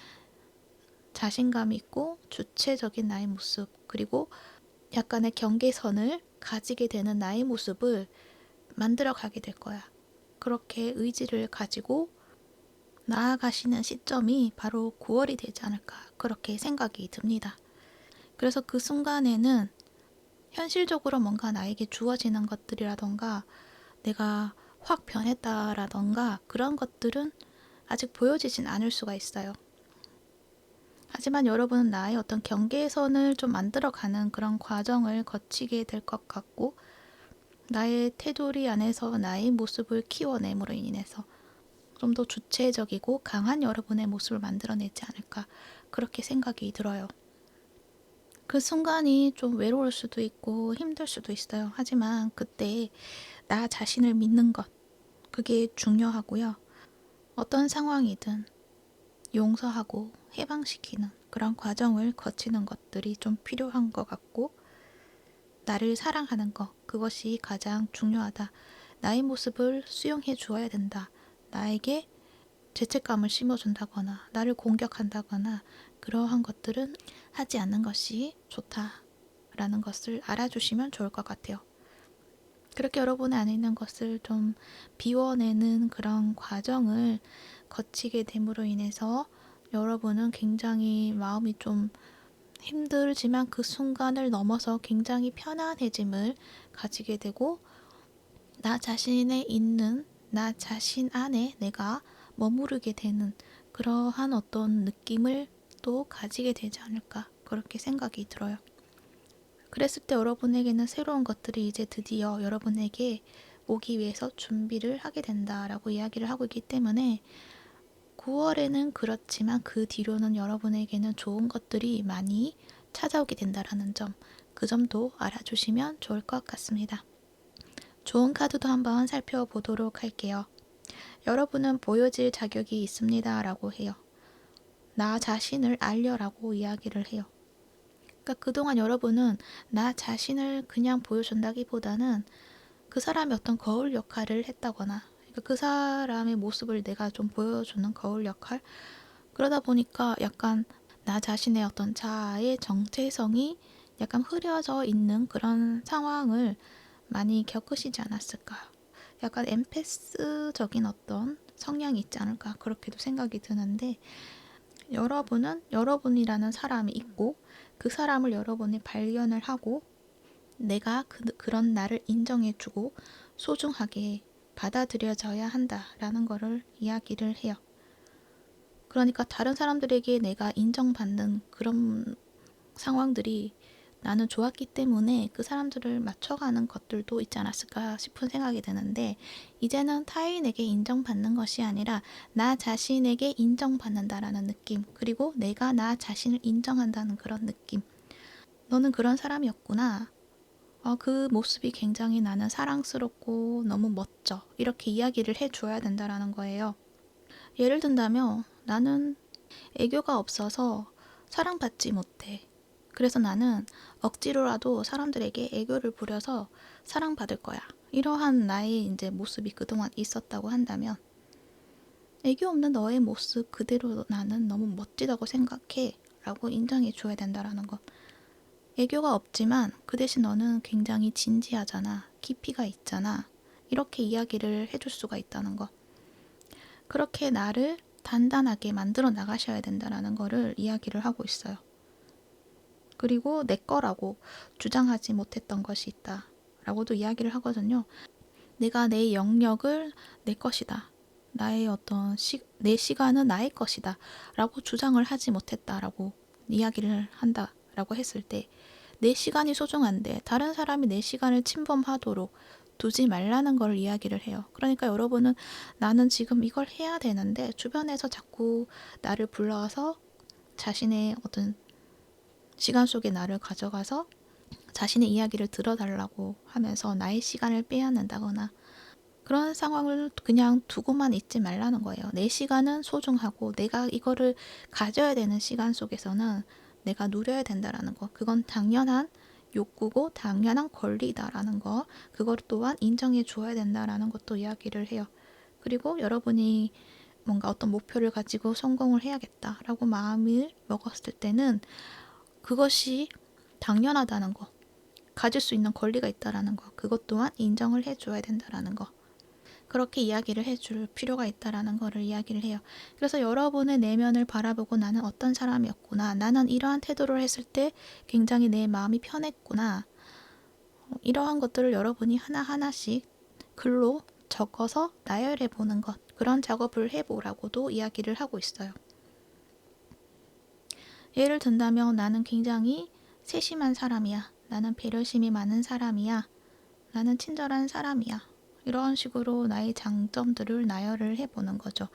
자신감 있고 주체적인 나의 모습, 그리고 약간의 경계선을 가지게 되는 나의 모습을 만들어 가게 될 거야. 그렇게 의지를 가지고 나아가시는 시점이 바로 9월이 되지 않을까, 그렇게 생각이 듭니다. 그래서 그 순간에는 현실적으로 뭔가 나에게 주어지는 것들이라던가 내가 확 변했다라던가 그런 것들은 아직 보여지진 않을 수가 있어요. 하지만 여러분은 나의 어떤 경계선을 좀 만들어가는 그런 과정을 거치게 될 것 같고, 나의 테두리 안에서 나의 모습을 키워냄으로 인해서 좀 더 주체적이고 강한 여러분의 모습을 만들어내지 않을까, 그렇게 생각이 들어요. 그 순간이 좀 외로울 수도 있고 힘들 수도 있어요. 하지만 그때 나 자신을 믿는 것, 그게 중요하고요. 어떤 상황이든 용서하고 해방시키는 그런 과정을 거치는 것들이 좀 필요한 것 같고, 나를 사랑하는 것, 그것이 가장 중요하다. 나의 모습을 수용해 주어야 된다. 나에게 죄책감을 심어준다거나 나를 공격한다거나 그러한 것들은 하지 않는 것이 좋다라는 것을 알아주시면 좋을 것 같아요. 그렇게 여러분의 안에 있는 것을 좀 비워내는 그런 과정을 거치게 됨으로 인해서 여러분은 굉장히 마음이 좀 힘들지만 그 순간을 넘어서 굉장히 편안해짐을 가지게 되고, 나 자신에 있는 나 자신 안에 내가 머무르게 되는 그러한 어떤 느낌을 또 가지게 되지 않을까, 그렇게 생각이 들어요. 그랬을 때 여러분에게는 새로운 것들이 이제 드디어 여러분에게 오기 위해서 준비를 하게 된다라고 이야기를 하고 있기 때문에 9월에는 그렇지만 그 뒤로는 여러분에게는 좋은 것들이 많이 찾아오게 된다라는 점, 그 점도 알아주시면 좋을 것 같습니다. 좋은 카드도 한번 살펴보도록 할게요. 여러분은 보여질 자격이 있습니다 라고 해요. 나 자신을 알려라고 이야기를 해요. 그러니까 그동안 여러분은 나 자신을 그냥 보여준다기보다는 그 사람이 어떤 거울 역할을 했다거나, 그러니까 그 사람의 모습을 내가 좀 보여주는 거울 역할, 그러다 보니까 약간 나 자신의 어떤 자아의 정체성이 약간 흐려져 있는 그런 상황을 많이 겪으시지 않았을까. 약간 엠패스적인 어떤 성향이 있지 않을까, 그렇게도 생각이 드는데, 여러분은 여러분이라는 사람이 있고 그 사람을 여러분이 발견을 하고 내가 그런 나를 인정해주고 소중하게 받아들여져야 한다라는 거를 이야기를 해요. 그러니까 다른 사람들에게 내가 인정받는 그런 상황들이 나는 좋았기 때문에 그 사람들을 맞춰가는 것들도 있지 않았을까 싶은 생각이 드는데, 이제는 타인에게 인정받는 것이 아니라 나 자신에게 인정받는다라는 느낌, 그리고 내가 나 자신을 인정한다는 그런 느낌. 너는 그런 사람이었구나. 그 모습이 굉장히 나는 사랑스럽고 너무 멋져. 이렇게 이야기를 해줘야 된다라는 거예요. 예를 든다면 나는 애교가 없어서 사랑받지 못해. 그래서 나는 억지로라도 사람들에게 애교를 부려서 사랑받을 거야. 이러한 나의 이제 모습이 그동안 있었다고 한다면, 애교 없는 너의 모습 그대로 나는 너무 멋지다고 생각해 라고 인정해 줘야 된다라는 것. 애교가 없지만 그 대신 너는 굉장히 진지하잖아. 깊이가 있잖아. 이렇게 이야기를 해줄 수가 있다는 것. 그렇게 나를 단단하게 만들어 나가셔야 된다라는 거를 이야기를 하고 있어요. 그리고 내 거라고 주장하지 못했던 것이 있다 라고도 이야기를 하거든요. 내가 내 영역을 내 것이다. 내 시간은 나의 것이다 라고 주장을 하지 못했다라고 이야기를 한다라고 했을 때, 내 시간이 소중한데 다른 사람이 내 시간을 침범하도록 두지 말라는 걸 이야기를 해요. 그러니까 여러분은 나는 지금 이걸 해야 되는데 주변에서 자꾸 나를 불러와서 자신의 어떤 시간 속에 나를 가져가서 자신의 이야기를 들어달라고 하면서 나의 시간을 빼앗는다거나 그런 상황을 그냥 두고만 있지 말라는 거예요. 내 시간은 소중하고 내가 이거를 가져야 되는 시간 속에서는 내가 누려야 된다라는 거. 그건 당연한 욕구고 당연한 권리다라는 거. 그걸 또한 인정해 주어야 된다라는 것도 이야기를 해요. 그리고 여러분이 뭔가 어떤 목표를 가지고 성공을 해야겠다라고 마음을 먹었을 때는 그것이 당연하다는 거. 가질 수 있는 권리가 있다라는 거. 그것 또한 인정을 해줘야 된다라는 거. 그렇게 이야기를 해줄 필요가 있다라는 거를 이야기를 해요. 그래서 여러분의 내면을 바라보고 나는 어떤 사람이었구나. 나는 이러한 태도를 했을 때 굉장히 내 마음이 편했구나. 이러한 것들을 여러분이 하나하나씩 글로 적어서 나열해 보는 것. 그런 작업을 해보라고도 이야기를 하고 있어요. 예를 든다면 나는 굉장히 세심한 사람이야. 나는 배려심이 많은 사람이야. 나는 친절한 사람이야. 이런 식으로 나의 장점들을 나열을 해보는 거죠.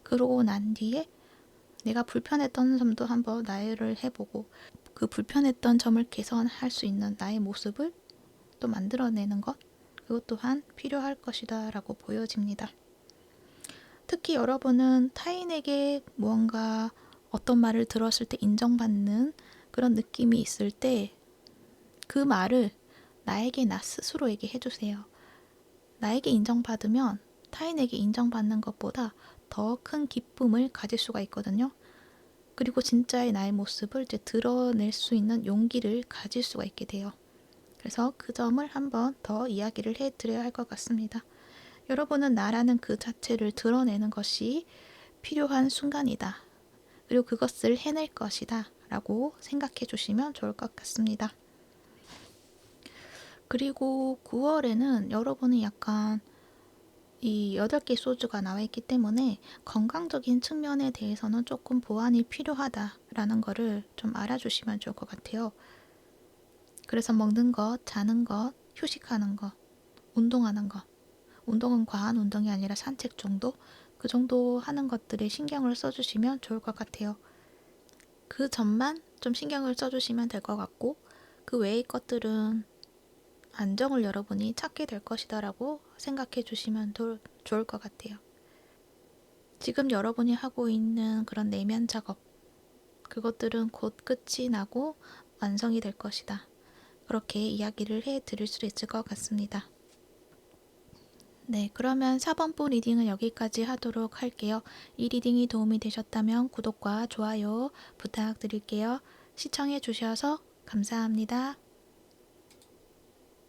그러고 난 뒤에 내가 불편했던 점도 한번 나열을 해보고 그 불편했던 점을 개선할 수 있는 나의 모습을 또 만들어내는 것, 그것 또한 필요할 것이다 라고 보여집니다. 특히 여러분은 타인에게 무언가 어떤 말을 들었을 때 인정받는 그런 느낌이 있을 때 그 말을 나에게 나 스스로에게 해주세요. 나에게 인정받으면 타인에게 인정받는 것보다 더 큰 기쁨을 가질 수가 있거든요. 그리고 진짜의 나의 모습을 이제 드러낼 수 있는 용기를 가질 수가 있게 돼요. 그래서 그 점을 한번 더 이야기를 해드려야 할 것 같습니다. 여러분은 나라는 그 자체를 드러내는 것이 필요한 순간이다. 그리고 그것을 해낼 것이다 라고 생각해 주시면 좋을 것 같습니다. 그리고 9월에는 여러분이 약간 이 8개 소주가 나와 있기 때문에 건강적인 측면에 대해서는 조금 보완이 필요하다라는 거를 좀 알아주시면 좋을 것 같아요. 그래서 먹는 것, 자는 것, 휴식하는 것, 운동하는 것. 운동은 과한 운동이 아니라 산책 정도? 그 정도 하는 것들에 신경을 써주시면 좋을 것 같아요. 그 점만 좀 신경을 써주시면 될 것 같고, 그 외의 것들은 안정을 여러분이 찾게 될 것이다 라고 생각해 주시면 좋을 것 같아요. 지금 여러분이 하고 있는 그런 내면 작업, 그것들은 곧 끝이 나고 완성이 될 것이다. 그렇게 이야기를 해 드릴 수 있을 것 같습니다. 네, 그러면 4번부 리딩은 여기까지 하도록 할게요. 이 리딩이 도움이 되셨다면 구독과 좋아요 부탁드릴게요. 시청해 주셔서 감사합니다.